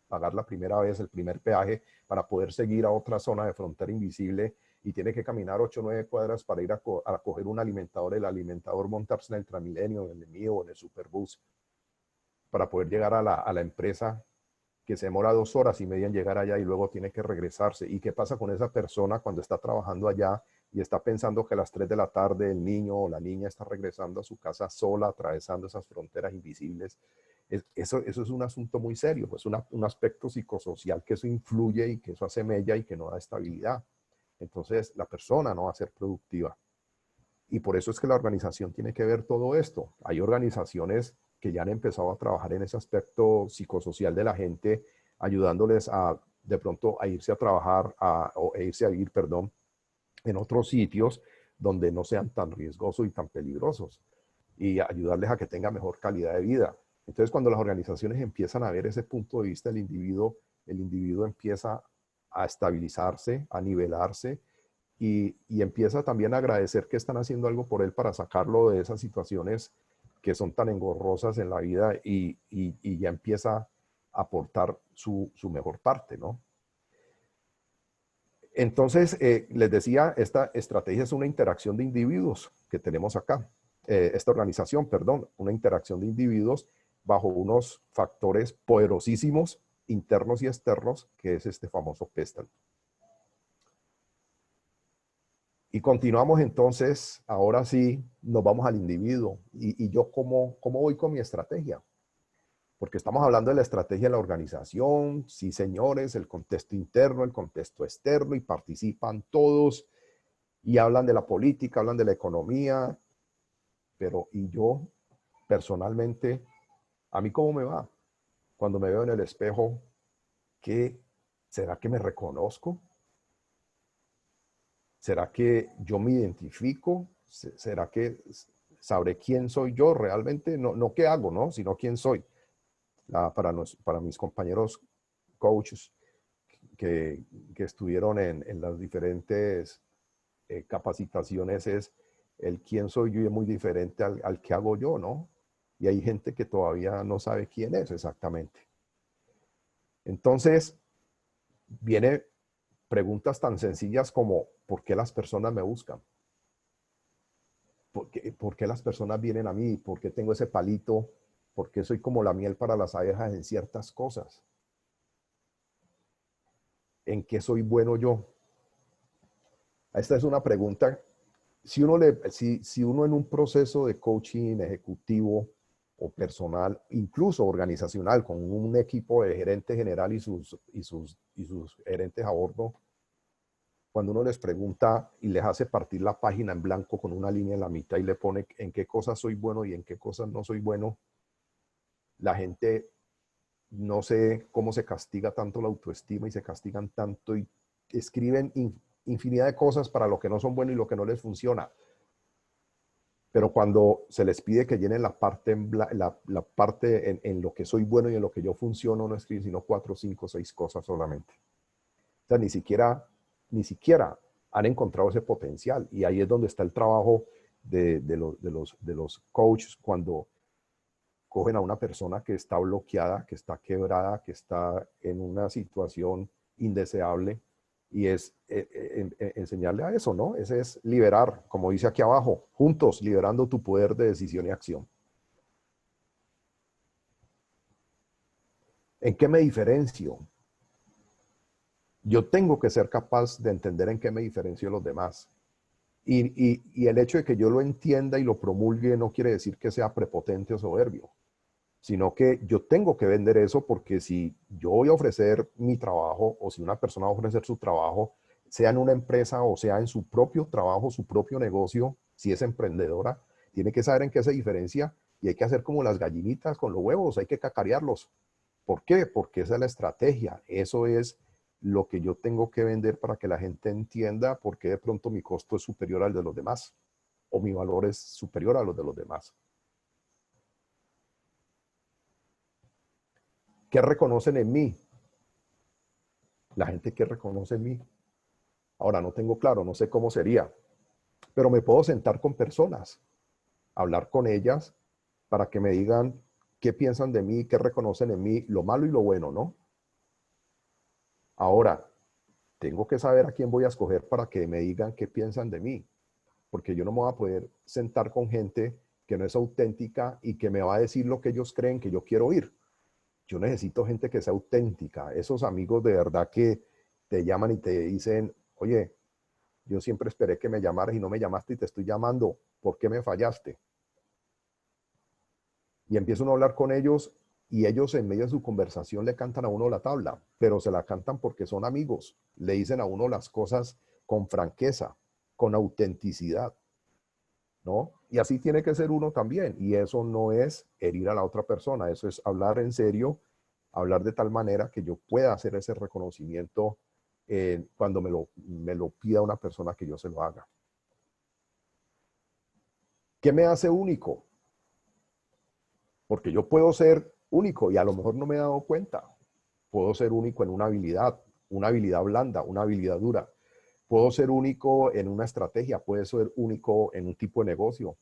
pagar la primera vez el primer peaje para poder seguir a otra zona de frontera invisible, y tiene que caminar 8 o 9 cuadras para ir a coger un alimentador, el alimentador montarse en el Transmilenio, en el mío, en el Superbús, para poder llegar a la empresa, que se demora 2 horas y media en llegar allá, y luego tiene que regresarse. ¿Y qué pasa con esa persona cuando está trabajando allá y está pensando que a las 3 de la tarde el niño o la niña está regresando a su casa sola, atravesando esas fronteras invisibles? Eso es un asunto muy serio, pues un aspecto psicosocial, que eso influye y que eso hace mella y que no da estabilidad. Entonces la persona no va a ser productiva. Y por eso es que la organización tiene que ver todo esto. Hay organizaciones que ya han empezado a trabajar en ese aspecto psicosocial de la gente, ayudándoles a de pronto a irse a trabajar o a irse a vivir, perdón, en otros sitios donde no sean tan riesgosos y tan peligrosos y ayudarles a que tengan mejor calidad de vida. Entonces, cuando las organizaciones empiezan a ver ese punto de vista del individuo, el individuo empieza a estabilizarse, a nivelarse y empieza también a agradecer que están haciendo algo por él para sacarlo de esas situaciones que son tan engorrosas en la vida y ya empieza a aportar su mejor parte, ¿no? Entonces, les decía, esta estrategia es una interacción de individuos que tenemos acá. Esta organización, perdón, una interacción de individuos bajo unos factores poderosísimos, internos y externos, que es este famoso Pestal. Y continuamos entonces, ahora sí, nos vamos al individuo. ¿Y yo cómo voy con mi estrategia? Porque estamos hablando de la estrategia de la organización, sí señores, el contexto interno, el contexto externo, y participan todos, y hablan de la política, hablan de la economía, pero ¿y yo personalmente, a mí cómo me va? Cuando me veo en el espejo, ¿qué, será que me reconozco? ¿Será que yo me identifico? ¿Será que sabré quién soy yo realmente? No qué hago, ¿no? Sino quién soy. Para mis compañeros coaches que estuvieron en las diferentes capacitaciones es el quién soy yo y es muy diferente al que hago yo, ¿no? Y hay gente que todavía no sabe quién es exactamente. Entonces, viene preguntas tan sencillas como ¿por qué las personas me buscan? ¿Por qué las personas vienen a mí? ¿Por qué tengo ese palito? ¿Por qué soy como la miel para las abejas en ciertas cosas? ¿En qué soy bueno yo? Esta es una pregunta. Si uno en un proceso de coaching ejecutivo o personal, incluso organizacional, con un equipo de gerente general y sus gerentes a bordo, cuando uno les pregunta y les hace partir la página en blanco con una línea en la mitad y le pone en qué cosas soy bueno y en qué cosas no soy bueno, la gente no sé cómo se castiga tanto la autoestima y se castigan tanto y escriben infinidad de cosas para lo que no son buenos y lo que no les funciona. Pero cuando se les pide que llenen la parte, en lo que soy bueno y en lo que yo funciono, no escriben sino 4, 5, 6 cosas solamente. O sea, ni siquiera han encontrado ese potencial. Y ahí es donde está el trabajo de los coaches cuando cogen a una persona que está bloqueada, que está quebrada, que está en una situación indeseable, y es enseñarle a eso, ¿no? Ese es liberar, como dice aquí abajo, juntos, liberando tu poder de decisión y acción. ¿En qué me diferencio? Yo tengo que ser capaz de entender en qué me diferencio de los demás. Y el hecho de que yo lo entienda y lo promulgue no quiere decir que sea prepotente o soberbio, sino que yo tengo que vender eso, porque si yo voy a ofrecer mi trabajo o si una persona va a ofrecer su trabajo, sea en una empresa o sea en su propio trabajo, su propio negocio, si es emprendedora, tiene que saber en qué se diferencia y hay que hacer como las gallinitas con los huevos, hay que cacarearlos. ¿Por qué? Porque esa es la estrategia, eso es lo que yo tengo que vender para que la gente entienda por qué de pronto mi costo es superior al de los demás o mi valor es superior a los de los demás. ¿Qué reconocen en mí? La gente que reconoce en mí. Ahora no tengo claro, no sé cómo sería, pero me puedo sentar con personas, hablar con ellas para que me digan qué piensan de mí, qué reconocen en mí, lo malo y lo bueno, ¿no? Ahora, tengo que saber a quién voy a escoger para que me digan qué piensan de mí, porque yo no me voy a poder sentar con gente que no es auténtica y que me va a decir lo que ellos creen que yo quiero oír. Yo necesito gente que sea auténtica, esos amigos de verdad que te llaman y te dicen, oye, yo siempre esperé que me llamaras y no me llamaste y te estoy llamando, ¿por qué me fallaste? Y empieza uno a hablar con ellos y ellos en medio de su conversación le cantan a uno la tabla, pero se la cantan porque son amigos, le dicen a uno las cosas con franqueza, con autenticidad. ¿no? Y así tiene que ser uno también. Y eso no es herir a la otra persona, eso es hablar en serio, hablar de tal manera que yo pueda hacer ese reconocimiento cuando me lo pida una persona que yo se lo haga. ¿Qué me hace único? Porque yo puedo ser único y a lo mejor no me he dado cuenta. Puedo ser único en una habilidad blanda, una habilidad dura. Puedo ser único en una estrategia, puedo ser único en un tipo de negocio.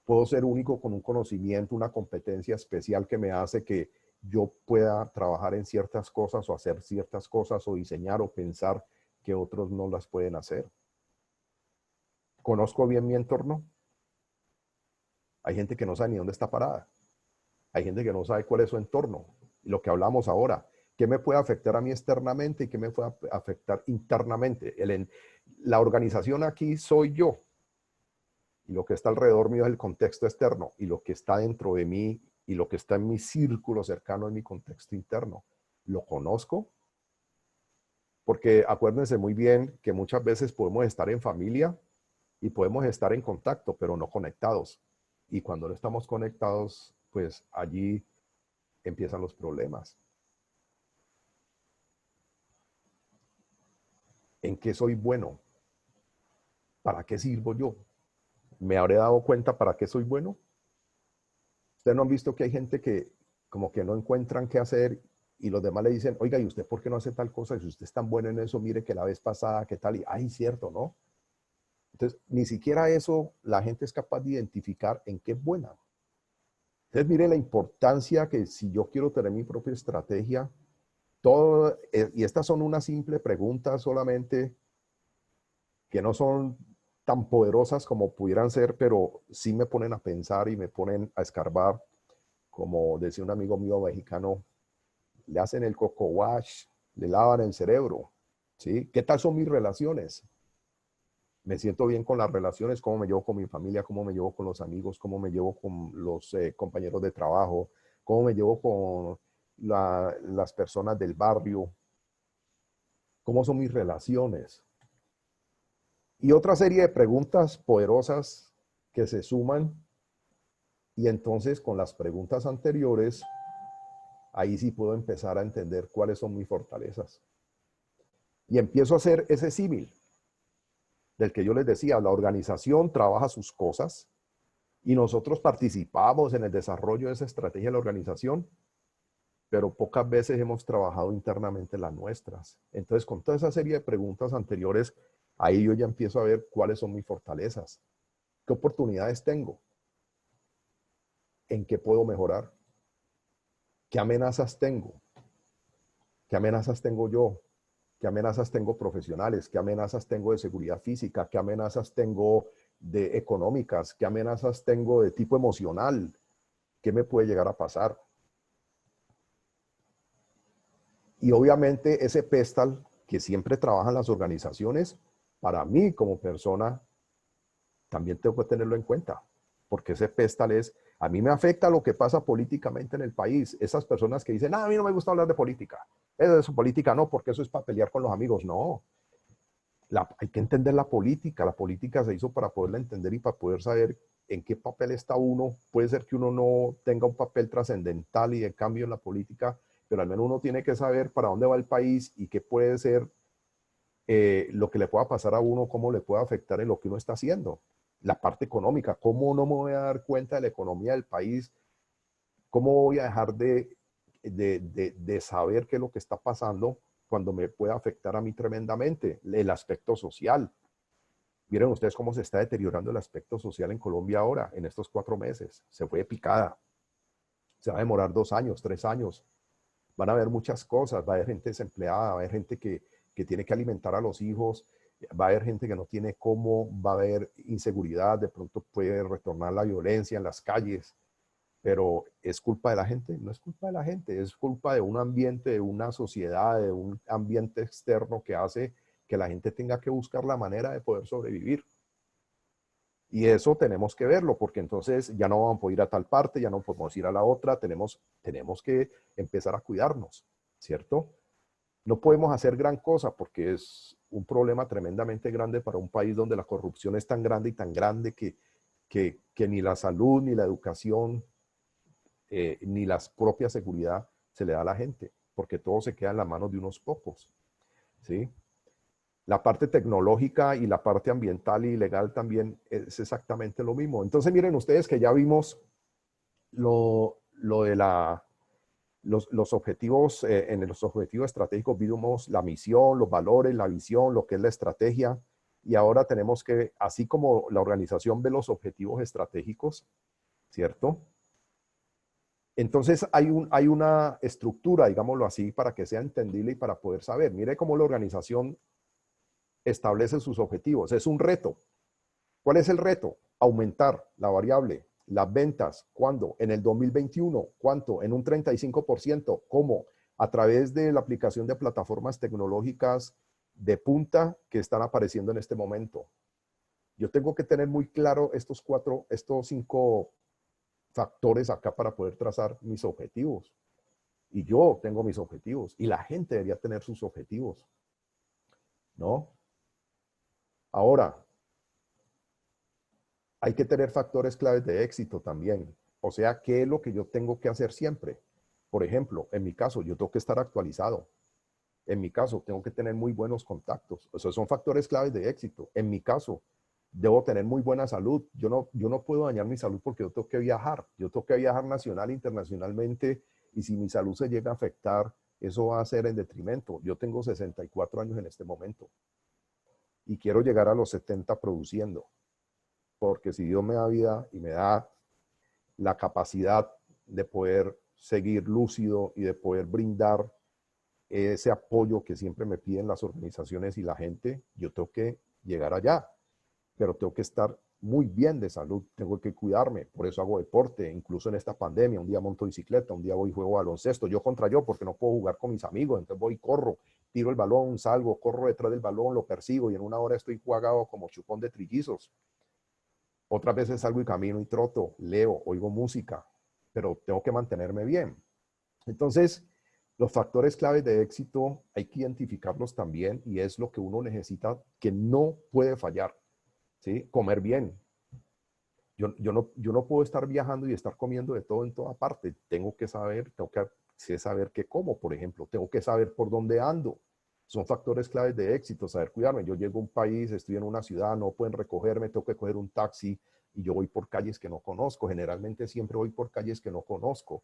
Puedo ser único con un conocimiento, una competencia especial que me hace que yo pueda trabajar en ciertas cosas o hacer ciertas cosas o diseñar o pensar que otros no las pueden hacer. ¿Conozco bien mi entorno? Hay gente que no sabe ni dónde está parada. Hay gente que no sabe cuál es su entorno. Lo que hablamos ahora, ¿qué me puede afectar a mí externamente y qué me puede afectar internamente? La organización aquí soy yo. Y lo que está alrededor mío es el contexto externo. Y lo que está dentro de mí y lo que está en mi círculo cercano es mi contexto interno. ¿Lo conozco? Porque acuérdense muy bien que muchas veces podemos estar en familia y podemos estar en contacto, pero no conectados. Y cuando no estamos conectados, pues allí empiezan los problemas. ¿En qué soy bueno? ¿Para qué sirvo yo? ¿Me habré dado cuenta para qué soy bueno? ¿Ustedes no han visto que hay gente que como que no encuentran qué hacer y los demás le dicen, oiga, ¿y usted por qué no hace tal cosa? Y si usted es tan bueno en eso, mire que la vez pasada, ¿qué tal? Y, ay, cierto, ¿no? Entonces, ni siquiera eso la gente es capaz de identificar en qué es buena. Entonces, mire la importancia que si yo quiero tener mi propia estrategia, todo, y estas son una simple pregunta solamente, que no son tan poderosas como pudieran ser, pero sí me ponen a pensar y me ponen a escarbar, como decía un amigo mío mexicano, le hacen el coco wash, le lavan el cerebro, ¿sí? ¿Qué tal son mis relaciones? Me siento bien con las relaciones, cómo me llevo con mi familia, cómo me llevo con los amigos, cómo me llevo con los compañeros de trabajo, cómo me llevo con las personas del barrio, cómo son mis relaciones. Y otra serie de preguntas poderosas que se suman y entonces con las preguntas anteriores, ahí sí puedo empezar a entender cuáles son mis fortalezas. Y empiezo a hacer ese símil del que yo les decía, la organización trabaja sus cosas y nosotros participamos en el desarrollo de esa estrategia de la organización, pero pocas veces hemos trabajado internamente las nuestras. Entonces, con toda esa serie de preguntas anteriores, ahí yo ya empiezo a ver cuáles son mis fortalezas, qué oportunidades tengo, en qué puedo mejorar, qué amenazas tengo, qué amenazas tengo yo, qué amenazas tengo profesionales, qué amenazas tengo de seguridad física, qué amenazas tengo de económicas, qué amenazas tengo de tipo emocional, qué me puede llegar a pasar. Y obviamente ese pedestal que siempre trabajan las organizaciones, para mí como persona, también tengo que tenerlo en cuenta, porque ese pedestal es, a mí me afecta lo que pasa políticamente en el país. Esas personas que dicen, ah, a mí no me gusta hablar de política. Eso política no, porque eso es para pelear con los amigos. No, hay que entender la política se hizo para poderla entender y para poder saber en qué papel está uno. Puede ser que uno no tenga un papel trascendental y de cambio en la política, pero al menos uno tiene que saber para dónde va el país y qué puede ser lo que le pueda pasar a uno, cómo le puede afectar en lo que uno está haciendo. La parte económica, cómo no me voy a dar cuenta de la economía del país, cómo voy a dejar de saber qué es lo que está pasando cuando me puede afectar a mí tremendamente. El aspecto social. Miren ustedes cómo se está deteriorando el aspecto social en Colombia ahora, en estos 4 meses. Se fue de picada. Se va a demorar 2 años, 3 años. Van a haber muchas cosas. Va a haber gente desempleada, va a haber gente que tiene que alimentar a los hijos, va a haber gente que no tiene cómo, va a haber inseguridad, de pronto puede retornar la violencia en las calles. Pero ¿es culpa de la gente? No es culpa de la gente, es culpa de un ambiente, de una sociedad, de un ambiente externo que hace que la gente tenga que buscar la manera de poder sobrevivir. Y eso tenemos que verlo, porque entonces ya no vamos a poder ir a tal parte, ya no podemos ir a la otra, tenemos que empezar a cuidarnos, ¿cierto? No podemos hacer gran cosa porque es un problema tremendamente grande para un país donde la corrupción es tan grande y tan grande que que ni la salud, ni la educación, ni la propia seguridad se le da a la gente, porque todo se queda en las manos de unos pocos, ¿sí? La parte tecnológica y la parte ambiental y legal también es exactamente lo mismo. Entonces miren ustedes que ya vimos lo de los objetivos, en los objetivos estratégicos vimos la misión, los valores, la visión, lo que es la estrategia, y ahora tenemos que, así como la organización ve los objetivos estratégicos, ¿cierto? Entonces hay una estructura, digámoslo así, para que sea entendible y para poder saber. Mire cómo la organización establece sus objetivos. Es un reto. ¿Cuál es el reto? Aumentar la variable, las ventas. ¿Cuándo? En el 2021. ¿Cuánto? En un 35%. ¿Cómo? A través de la aplicación de plataformas tecnológicas de punta que están apareciendo en este momento. Yo tengo que tener muy claro estos 5 factores acá para poder trazar mis objetivos. Y yo tengo mis objetivos. Y la gente debería tener sus objetivos, ¿no? Ahora, hay que tener factores claves de éxito también. O sea, ¿qué es lo que yo tengo que hacer siempre? Por ejemplo, en mi caso, yo tengo que estar actualizado. En mi caso, tengo que tener muy buenos contactos. O sea, son factores claves de éxito. En mi caso, debo tener muy buena salud. Yo no puedo dañar mi salud porque yo tengo que viajar. Yo tengo que viajar nacional e internacionalmente, y si mi salud se llega a afectar, eso va a ser en detrimento. Yo tengo 64 años en este momento y quiero llegar a los 70 produciendo, porque si Dios me da vida y me da la capacidad de poder seguir lúcido y de poder brindar ese apoyo que siempre me piden las organizaciones y la gente, yo tengo que llegar allá, pero tengo que estar muy bien de salud, tengo que cuidarme, por eso hago deporte, incluso en esta pandemia, un día monto bicicleta, un día voy y juego baloncesto, yo contra yo, porque no puedo jugar con mis amigos, entonces voy y corro, tiro el balón, salgo, corro detrás del balón, lo persigo y en una hora estoy jugado como chupón de trillizos. Otras veces salgo y camino y troto, leo, oigo música, pero tengo que mantenerme bien. Entonces, los factores claves de éxito hay que identificarlos también, y es lo que uno necesita, que no puede fallar, ¿sí? Comer bien. Yo no puedo estar viajando y estar comiendo de todo en toda parte. Tengo que saber qué como, por ejemplo. Tengo que saber por dónde ando. Son factores claves de éxito, saber cuidarme. Yo llego a un país, estoy en una ciudad, no pueden recogerme, tengo que coger un taxi y yo voy por calles que no conozco. Generalmente siempre voy por calles que no conozco.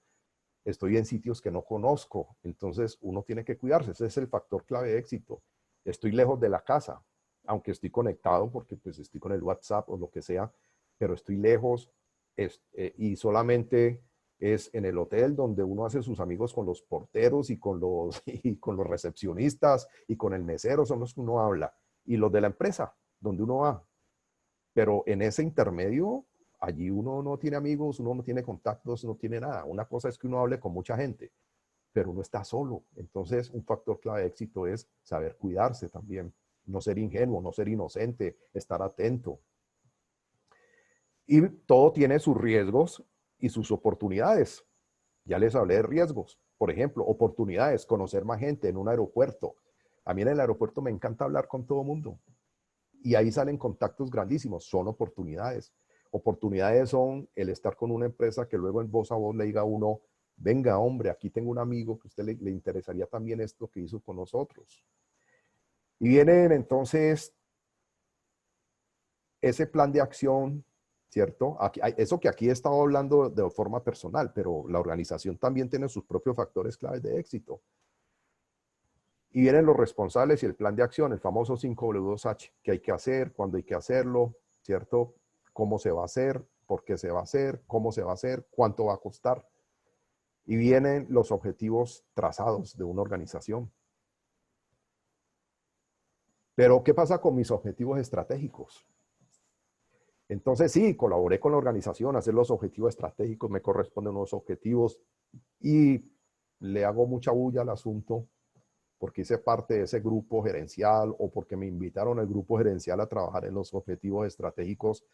Estoy en sitios que no conozco. Entonces uno tiene que cuidarse. Ese es el factor clave de éxito. Estoy lejos de la casa, aunque estoy conectado porque pues estoy con el WhatsApp o lo que sea, pero estoy lejos, y solamente es en el hotel donde uno hace sus amigos con los porteros y con los recepcionistas y con el mesero, son los que uno habla, y los de la empresa donde uno va. Pero en ese intermedio, allí uno no tiene amigos, uno no tiene contactos, no tiene nada. Una cosa es que uno hable con mucha gente, pero uno está solo. Entonces, un factor clave de éxito es saber cuidarse también, no ser ingenuo, no ser inocente, estar atento. Y todo tiene sus riesgos y sus oportunidades. Ya les hablé de riesgos. Por ejemplo, oportunidades, conocer más gente en un aeropuerto. A mí en el aeropuerto me encanta hablar con todo el mundo. Y ahí salen contactos grandísimos. Son oportunidades. Oportunidades son el estar con una empresa que luego en voz a voz le diga a uno, venga hombre, aquí tengo un amigo que a usted le interesaría también esto que hizo con nosotros. Y vienen entonces ese plan de acción, ¿cierto? Eso que aquí he estado hablando de forma personal, pero la organización también tiene sus propios factores claves de éxito. Y vienen los responsables y el plan de acción, el famoso 5W2H, qué hay que hacer, cuándo hay que hacerlo, ¿cierto? Cómo se va a hacer, por qué se va a hacer, cómo se va a hacer, cuánto va a costar. Y vienen los objetivos trazados de una organización. Pero, ¿qué pasa con mis objetivos estratégicos? Entonces, sí, colaboré con la organización, hacer los objetivos estratégicos, me corresponden unos objetivos y le hago mucha bulla al asunto porque hice parte de ese grupo gerencial o porque me invitaron al grupo gerencial a trabajar en los objetivos estratégicos,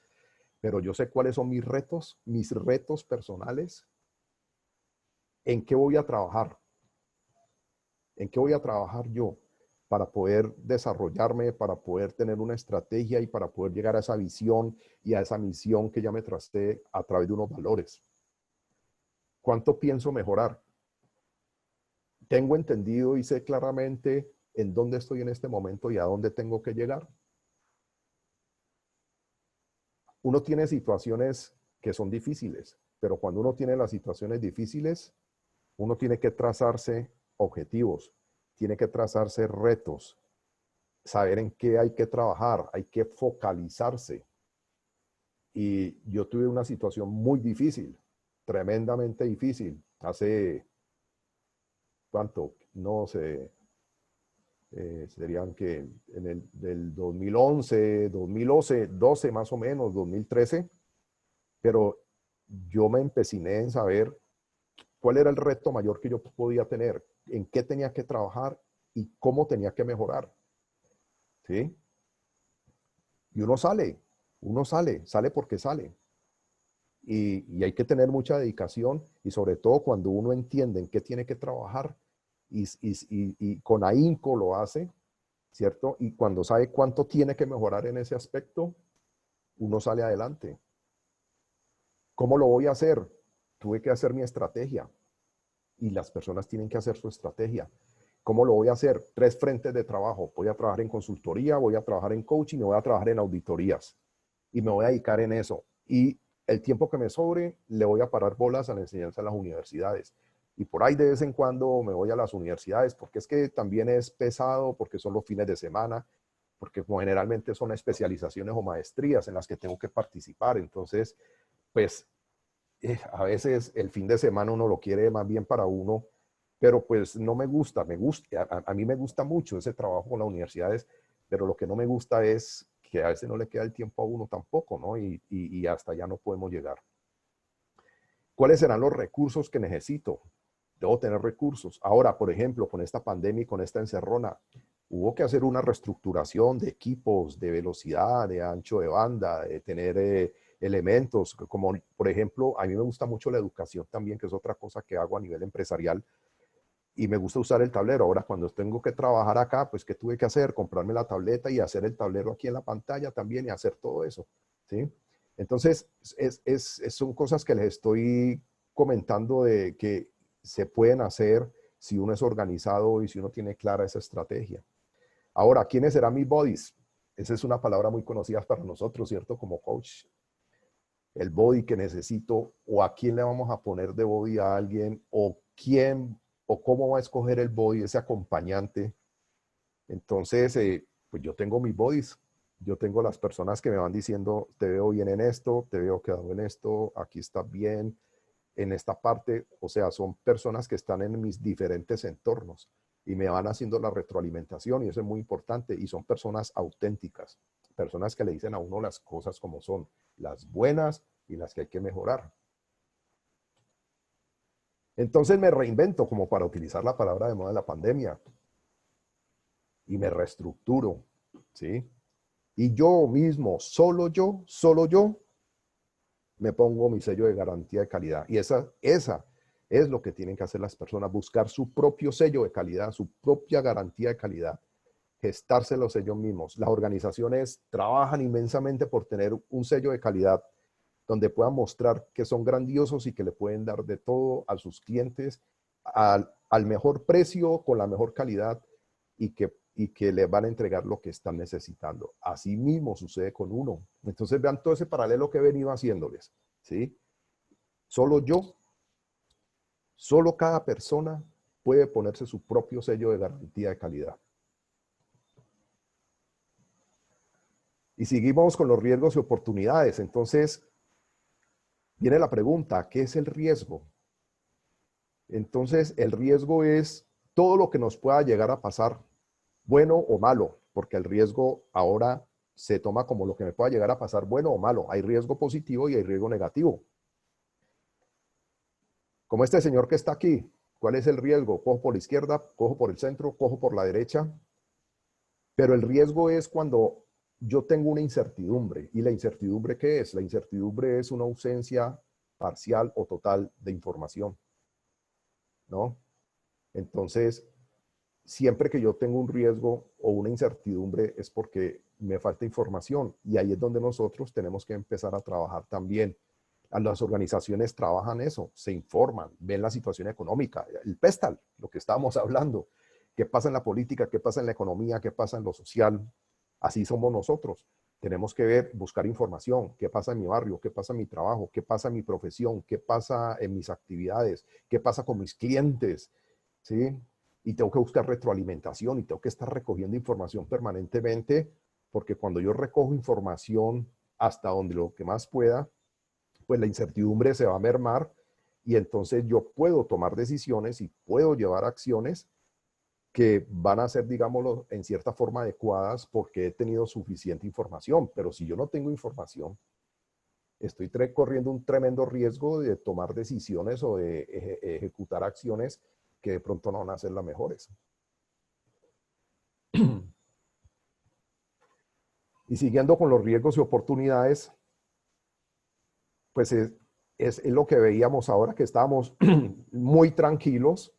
pero yo sé cuáles son mis retos personales, en qué voy a trabajar yo, para poder desarrollarme, para poder tener una estrategia y para poder llegar a esa visión y a esa misión que ya me tracé a través de unos valores. ¿Cuánto pienso mejorar? ¿Tengo entendido y sé claramente en dónde estoy en este momento y a dónde tengo que llegar? Uno tiene situaciones que son difíciles, pero cuando uno tiene las situaciones difíciles, uno tiene que trazarse objetivos, tiene que trazarse retos, saber en qué hay que trabajar, hay que focalizarse. Y yo tuve una situación muy difícil, tremendamente difícil, hace, ¿cuánto? No sé, serían que en el del 2011, 2011, 12 más o menos, 2013, pero yo me empeciné en saber cuál era el reto mayor que yo podía tener, en qué tenía que trabajar y cómo tenía que mejorar, ¿sí? Y sale porque sale. Y hay que tener mucha dedicación y sobre todo cuando uno entiende en qué tiene que trabajar y con ahínco lo hace, ¿cierto? Y cuando sabe cuánto tiene que mejorar en ese aspecto, uno sale adelante. ¿Cómo lo voy a hacer? Tuve que hacer mi estrategia y las personas tienen que hacer su estrategia. ¿Cómo lo voy a hacer? 3 frentes de trabajo. Voy a trabajar en consultoría, voy a trabajar en coaching y voy a trabajar en auditorías. Y me voy a dedicar en eso. Y el tiempo que me sobre, le voy a parar bolas a la enseñanza en las universidades. Y por ahí de vez en cuando me voy a las universidades, porque es que también es pesado, porque son los fines de semana, porque como generalmente son especializaciones o maestrías en las que tengo que participar. Entonces, pues a veces el fin de semana uno lo quiere más bien para uno, pero pues no me gusta, a mí me gusta mucho ese trabajo con las universidades, pero lo que no me gusta es que a veces no le queda el tiempo a uno tampoco, ¿no? Y hasta allá no podemos llegar. ¿Cuáles serán los recursos que necesito? Debo tener recursos. Ahora, por ejemplo, con esta pandemia y con esta encerrona, hubo que hacer una reestructuración de equipos, de velocidad, de ancho de banda, de tener elementos, como por ejemplo, a mí me gusta mucho la educación también, que es otra cosa que hago a nivel empresarial, y me gusta usar el tablero. Ahora, cuando tengo que trabajar acá, pues, ¿qué tuve que hacer? Comprarme la tableta y hacer el tablero aquí en la pantalla también y hacer todo eso, ¿sí? Entonces, son cosas que les estoy comentando de que se pueden hacer si uno es organizado y si uno tiene clara esa estrategia. Ahora, ¿quiénes serán mis bodies? Esa es una palabra muy conocida para nosotros, ¿cierto? Como coach. El body que necesito, o a quién le vamos a poner de body a alguien, o quién, o cómo va a escoger el body, ese acompañante. Entonces, pues yo tengo mis bodies. Yo tengo las personas que me van diciendo, te veo bien en esto, te veo quedado en esto, aquí estás bien, en esta parte. O sea, son personas que están en mis diferentes entornos y me van haciendo la retroalimentación y eso es muy importante. Y son personas auténticas, personas que le dicen a uno las cosas como son, las buenas y las que hay que mejorar. Entonces me reinvento, como para utilizar la palabra de moda de la pandemia, y me reestructuro, ¿sí? Y yo mismo, solo yo, me pongo mi sello de garantía de calidad. Y esa es lo que tienen que hacer las personas, buscar su propio sello de calidad, su propia garantía de calidad, gestárselos ellos mismos. Las organizaciones trabajan inmensamente por tener un sello de calidad donde puedan mostrar que son grandiosos y que le pueden dar de todo a sus clientes al mejor precio, con la mejor calidad y que le van a entregar lo que están necesitando. Así mismo sucede con uno. Entonces vean todo ese paralelo que he venido haciéndoles, ¿sí? Solo yo, solo cada persona puede ponerse su propio sello de garantía de calidad. Y seguimos con los riesgos y oportunidades. Entonces, viene la pregunta, ¿qué es el riesgo? Entonces, el riesgo es todo lo que nos pueda llegar a pasar, bueno o malo, porque el riesgo ahora se toma como lo que me pueda llegar a pasar, bueno o malo. Hay riesgo positivo y hay riesgo negativo. Como este señor que está aquí, ¿cuál es el riesgo? Cojo por la izquierda, cojo por el centro, cojo por la derecha. Pero el riesgo es cuando yo tengo una incertidumbre. ¿Y la incertidumbre qué es? La incertidumbre es una ausencia parcial o total de información, ¿no? Entonces, siempre que yo tengo un riesgo o una incertidumbre es porque me falta información y ahí es donde nosotros tenemos que empezar a trabajar también. A las organizaciones trabajan eso, se informan, ven la situación económica, el PESTAL, lo que estábamos hablando, qué pasa en la política, qué pasa en la economía, qué pasa en lo social. Así somos nosotros. Tenemos que ver, buscar información, qué pasa en mi barrio, qué pasa en mi trabajo, qué pasa en mi profesión, qué pasa en mis actividades, qué pasa con mis clientes, ¿sí? Y tengo que buscar retroalimentación y tengo que estar recogiendo información permanentemente, porque cuando yo recojo información hasta donde lo que más pueda, pues la incertidumbre se va a mermar y entonces yo puedo tomar decisiones y puedo llevar acciones que van a ser, digámoslo, en cierta forma adecuadas porque he tenido suficiente información. Pero si yo no tengo información, estoy corriendo un tremendo riesgo de tomar decisiones o de ejecutar acciones que de pronto no van a ser las mejores. Y siguiendo con los riesgos y oportunidades, pues es lo que veíamos ahora que estábamos muy tranquilos.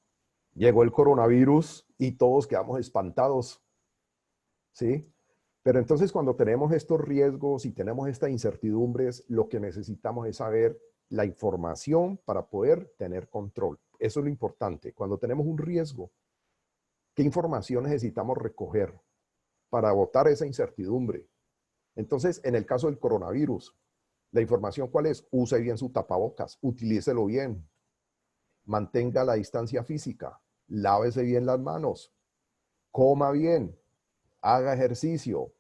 Llegó el coronavirus y todos quedamos espantados, ¿sí? Pero entonces cuando tenemos estos riesgos y tenemos estas incertidumbres, lo que necesitamos es saber la información para poder tener control. Eso es lo importante. Cuando tenemos un riesgo, ¿qué información necesitamos recoger para agotar esa incertidumbre? Entonces, en el caso del coronavirus, la información ¿cuál es? Use bien su tapabocas, utilícelo bien, mantenga la distancia física, lávese bien las manos, coma bien, haga ejercicio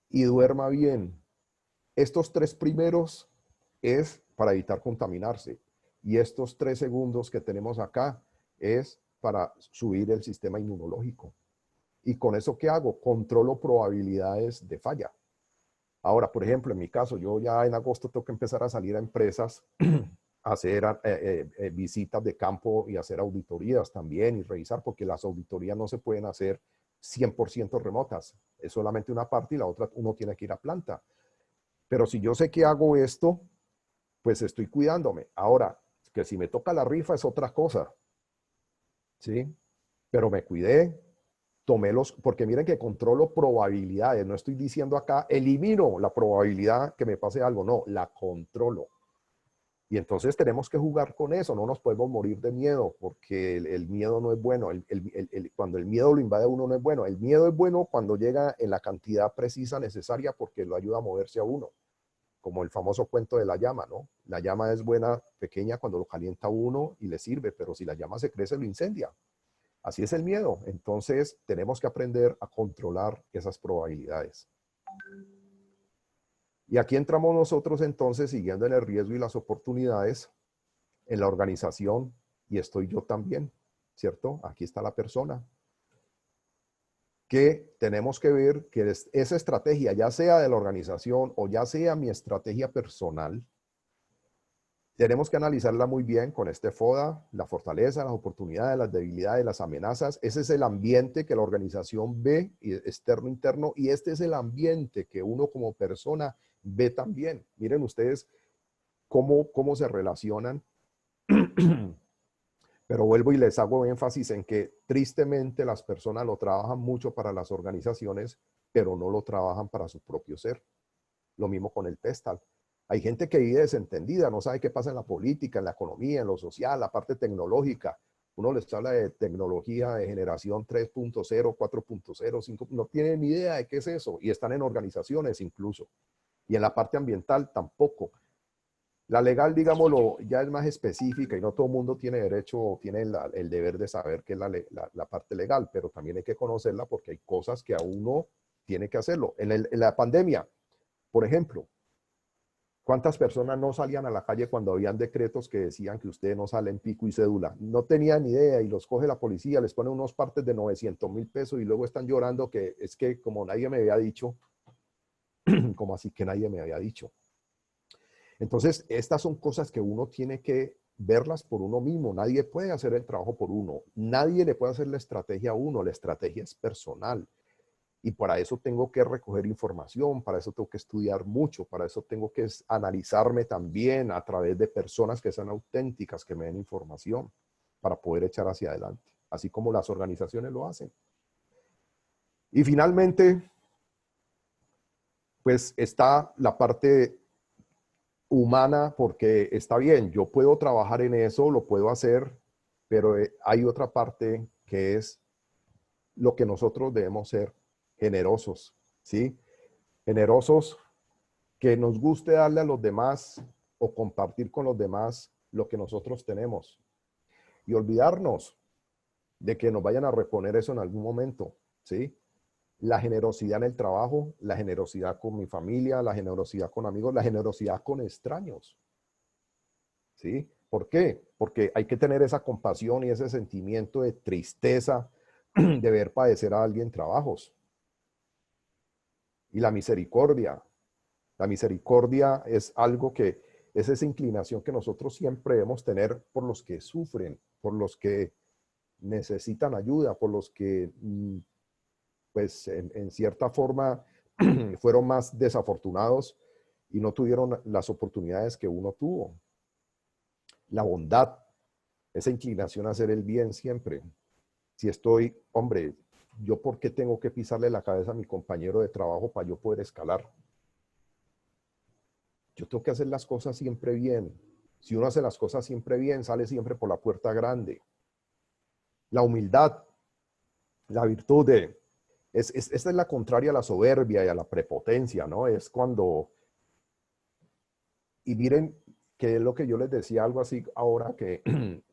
y duerma bien. Estos tres primeros es para evitar contaminarse. Y estos 3 segundos que tenemos acá es para subir el sistema inmunológico. ¿Y con eso qué hago? Controlo probabilidades de falla. Ahora, por ejemplo, en mi caso, yo ya en agosto tengo que empezar a salir a empresas a hacer visitas de campo y hacer auditorías también y revisar, porque las auditorías no se pueden hacer 100% remotas. Es solamente una parte y la otra uno tiene que ir a planta. Pero si yo sé que hago esto, pues estoy cuidándome. Ahora, que si me toca la rifa es otra cosa, ¿sí? Pero me cuidé, tomé porque miren que controlo probabilidades. No estoy diciendo acá, elimino la probabilidad que me pase algo. No, la controlo. Y entonces tenemos que jugar con eso. No nos podemos morir de miedo porque el miedo no es bueno. Cuando el miedo lo invade a uno no es bueno. El miedo es bueno cuando llega en la cantidad precisa necesaria porque lo ayuda a moverse a uno. Como el famoso cuento de la llama, ¿no? La llama es buena, pequeña, cuando lo calienta uno y le sirve, pero si la llama se crece, lo incendia. Así es el miedo. Entonces, tenemos que aprender a controlar esas probabilidades. Y aquí entramos nosotros entonces, siguiendo en el riesgo y las oportunidades, en la organización, y estoy yo también, ¿cierto? Aquí está la persona. Que tenemos que ver que esa estrategia, ya sea de la organización o ya sea mi estrategia personal, tenemos que analizarla muy bien con este FODA, la fortaleza, las oportunidades, las debilidades, las amenazas. Ese es el ambiente que la organización ve, externo, interno, y este es el ambiente que uno como persona ve también. Miren ustedes cómo se relacionan. Pero vuelvo y les hago énfasis en que tristemente las personas lo trabajan mucho para las organizaciones, pero no lo trabajan para su propio ser. Lo mismo con el PESTAL. Hay gente que vive desentendida, no sabe qué pasa en la política, en la economía, en lo social, la parte tecnológica. Uno les habla de tecnología de generación 3.0, 4.0, 5, no tienen ni idea de qué es eso y están en organizaciones incluso. Y en la parte ambiental tampoco. La legal, digámoslo, ya es más específica y no todo el mundo tiene derecho o tiene el deber de saber qué es la parte legal, pero también hay que conocerla porque hay cosas que a uno tiene que hacerlo. En la pandemia, por ejemplo, ¿cuántas personas no salían a la calle cuando habían decretos que decían que usted no sale en pico y cédula? No tenían ni idea y los coge la policía, les pone unos partes de 900.000 pesos y luego están llorando que es que como nadie me había dicho, como así que nadie me había dicho. Entonces, estas son cosas que uno tiene que verlas por uno mismo. Nadie puede hacer el trabajo por uno. Nadie le puede hacer la estrategia a uno. La estrategia es personal. Y para eso tengo que recoger información, para eso tengo que estudiar mucho, para eso tengo que analizarme también a través de personas que sean auténticas, que me den información para poder echar hacia adelante. así como las organizaciones lo hacen. Y finalmente, pues está la parte humana, porque está bien, yo puedo trabajar en eso, lo puedo hacer, pero hay otra parte que es lo que nosotros debemos ser generosos, ¿sí? Generosos, que nos guste darle a los demás o compartir con los demás lo que nosotros tenemos y olvidarnos de que nos vayan a reponer eso en algún momento, ¿sí? La generosidad en el trabajo, la generosidad con mi familia, la generosidad con amigos, la generosidad con extraños, ¿sí? ¿Por qué? Porque hay que tener esa compasión y ese sentimiento de tristeza de ver padecer a alguien trabajos. Y la misericordia. La misericordia es algo que es esa inclinación que nosotros siempre debemos tener por los que sufren, por los que necesitan ayuda, por los que, pues, en cierta forma fueron más desafortunados y no tuvieron las oportunidades que uno tuvo. La bondad, esa inclinación a hacer el bien siempre. Si estoy, hombre, ¿yo por qué tengo que pisarle la cabeza a mi compañero de trabajo para yo poder escalar? Yo tengo que hacer las cosas siempre bien. Si uno hace las cosas siempre bien, sale siempre por la puerta grande. La humildad, la virtud esta es la contraria a la soberbia y a la prepotencia, ¿no? Es cuando, y miren, que es lo que yo les decía, algo así ahora, que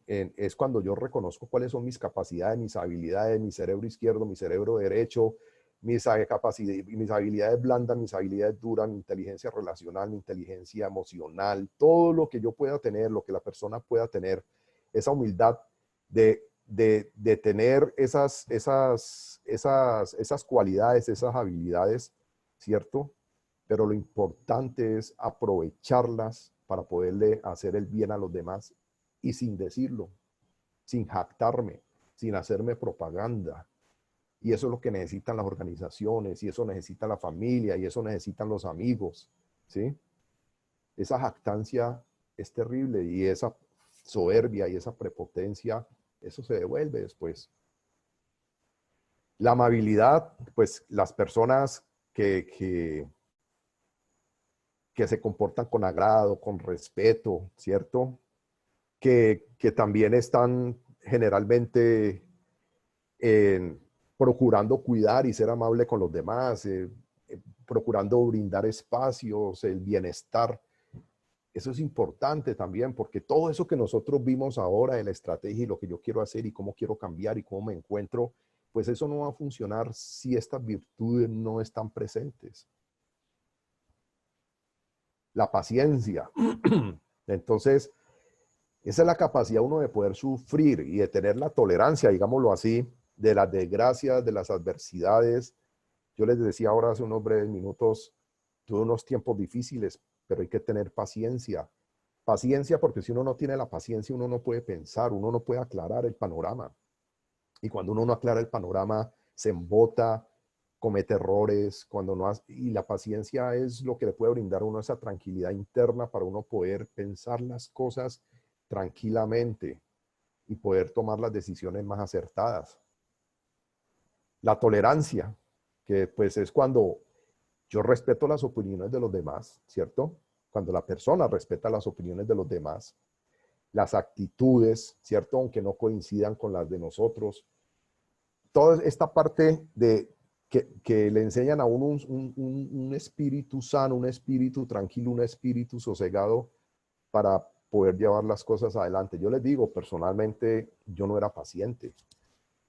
es cuando yo reconozco cuáles son mis capacidades, mis habilidades, mi cerebro izquierdo, mi cerebro derecho, mis habilidades blandas, mis habilidades duras, mi inteligencia relacional, mi inteligencia emocional, todo lo que yo pueda tener, lo que la persona pueda tener, esa humildad de tener esas cualidades, esas habilidades, ¿cierto? Pero lo importante es aprovecharlas para poderle hacer el bien a los demás y sin decirlo, sin jactarme, sin hacerme propaganda. Y eso es lo que necesitan las organizaciones, y eso necesita la familia, y eso necesitan los amigos, ¿sí? Esa jactancia es terrible, y esa soberbia y esa prepotencia, eso se devuelve después. La amabilidad, pues las personas que se comportan con agrado, con respeto, ¿cierto? Que también están generalmente procurando cuidar y ser amable con los demás, procurando brindar espacios, el bienestar. Eso es importante también, porque todo eso que nosotros vimos ahora en la estrategia y lo que yo quiero hacer y cómo quiero cambiar y cómo me encuentro, pues eso no va a funcionar si estas virtudes no están presentes. La paciencia. Entonces, esa es la capacidad uno de poder sufrir y de tener la tolerancia, digámoslo así, de las desgracias, de las adversidades. Yo les decía ahora hace unos breves minutos, tuve unos tiempos difíciles, pero hay que tener paciencia. Paciencia, porque si uno no tiene la paciencia, uno no puede pensar, uno no puede aclarar el panorama. Y cuando uno no aclara el panorama, se embota, comete errores, cuando no hace, y la paciencia es lo que le puede brindar a uno esa tranquilidad interna para uno poder pensar las cosas tranquilamente y poder tomar las decisiones más acertadas. La tolerancia, que pues es cuando yo respeto las opiniones de los demás, ¿cierto? Cuando la persona respeta las opiniones de los demás, las actitudes, ¿cierto? Aunque no coincidan con las de nosotros. Toda esta parte de que le enseñan a uno un espíritu sano, un espíritu tranquilo, un espíritu sosegado para poder llevar las cosas adelante. Yo les digo, personalmente, yo no era paciente.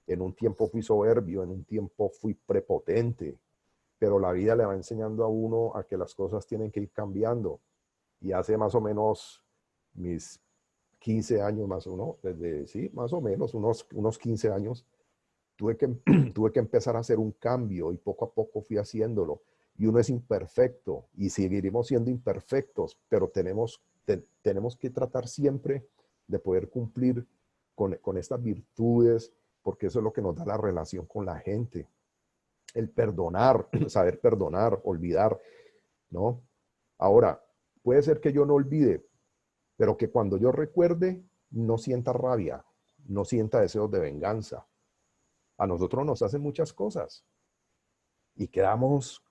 En un tiempo fui soberbio, en un tiempo fui prepotente, pero la vida le va enseñando a uno a que las cosas tienen que ir cambiando. Y hace más o menos mis 15 años más o menos, desde, sí, más o menos, unos 15 años, tuve que empezar a hacer un cambio y poco a poco fui haciéndolo. Y uno es imperfecto y seguiremos siendo imperfectos, pero tenemos que tratar siempre de poder cumplir con estas virtudes, porque eso es lo que nos da la relación con la gente. El perdonar, saber perdonar, olvidar, ¿no? Ahora, puede ser que yo no olvide, pero que cuando yo recuerde, no sienta rabia, no sienta deseos de venganza. A nosotros nos hacen muchas cosas y quedamos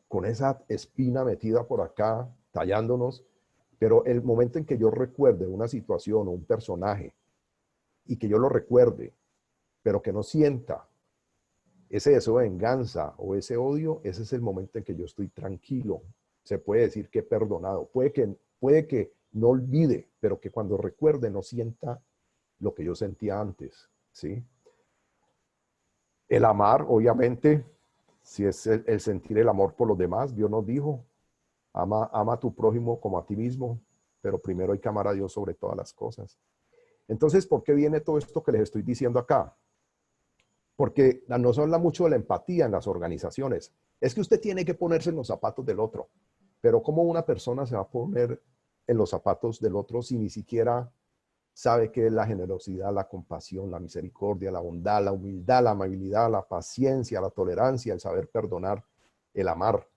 con esa espina metida por acá, tallándonos, pero el momento en que yo recuerde una situación o un personaje y que yo lo recuerde, pero que no sienta ese deseo de venganza o ese odio, ese es el momento en que yo estoy tranquilo. Se puede decir que he perdonado. Puede que no olvide, pero que cuando recuerde no sienta lo que yo sentía antes, ¿sí? El amar, obviamente, si es el sentir el amor por los demás, Dios nos dijo, ama a tu prójimo como a ti mismo, pero primero hay que amar a Dios sobre todas las cosas. Entonces, ¿por qué viene todo esto que les estoy diciendo acá? Porque nos habla mucho de la empatía en las organizaciones. Es que usted tiene que ponerse en los zapatos del otro, pero ¿cómo una persona se va a poner en los zapatos del otro si ni siquiera sabe qué es la generosidad, la compasión, la misericordia, la bondad, la humildad, la amabilidad, la paciencia, la tolerancia, el saber perdonar, el amar?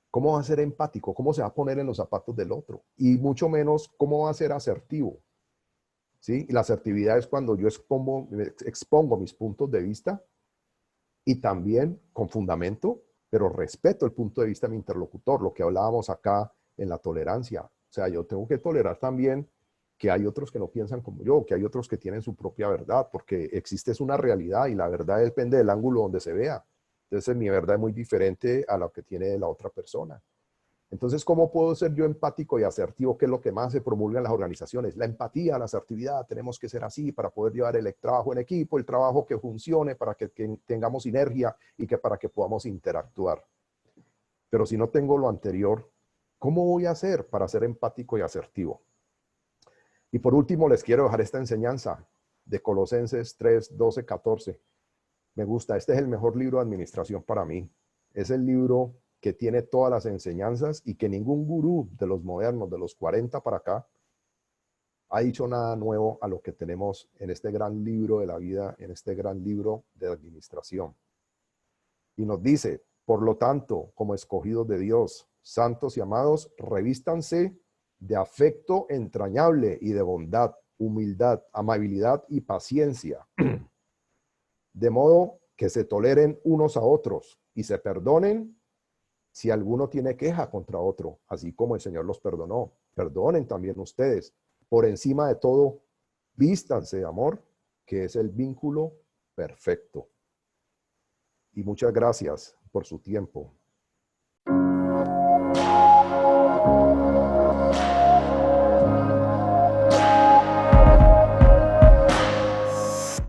¿Cómo va a ser empático? ¿Cómo se va a poner en los zapatos del otro? Y mucho menos, ¿cómo va a ser asertivo? ¿Sí? Y la asertividad es cuando yo expongo mis puntos de vista y también con fundamento, pero respeto el punto de vista de mi interlocutor, lo que hablábamos acá en la tolerancia. O sea, yo tengo que tolerar también que hay otros que no piensan como yo, que hay otros que tienen su propia verdad, porque existe es una realidad y la verdad depende del ángulo donde se vea. Entonces mi verdad es muy diferente a la que tiene la otra persona. Entonces, ¿cómo puedo ser yo empático y asertivo? ¿Qué es lo que más se promulga en las organizaciones? La empatía, la asertividad, tenemos que ser así para poder llevar el trabajo en equipo, el trabajo que funcione, para que tengamos sinergia y para que podamos interactuar. Pero si no tengo lo anterior, ¿cómo voy a hacer para ser empático y asertivo? Y por último, les quiero dejar esta enseñanza de Colosenses 3, 12, 14. Me gusta, este es el mejor libro de administración para mí. Es el libro que tiene todas las enseñanzas y que ningún gurú de los modernos, de los 40 para acá, ha dicho nada nuevo a lo que tenemos en este gran libro de la vida, en este gran libro de administración. Y nos dice, por lo tanto, como escogidos de Dios, santos y amados, revístanse de afecto entrañable y de bondad, humildad, amabilidad y paciencia, de modo que se toleren unos a otros y se perdonen si alguno tiene queja contra otro, así como el Señor los perdonó. Perdonen también ustedes. Por encima de todo, vístanse de amor, que es el vínculo perfecto. Y muchas gracias por su tiempo.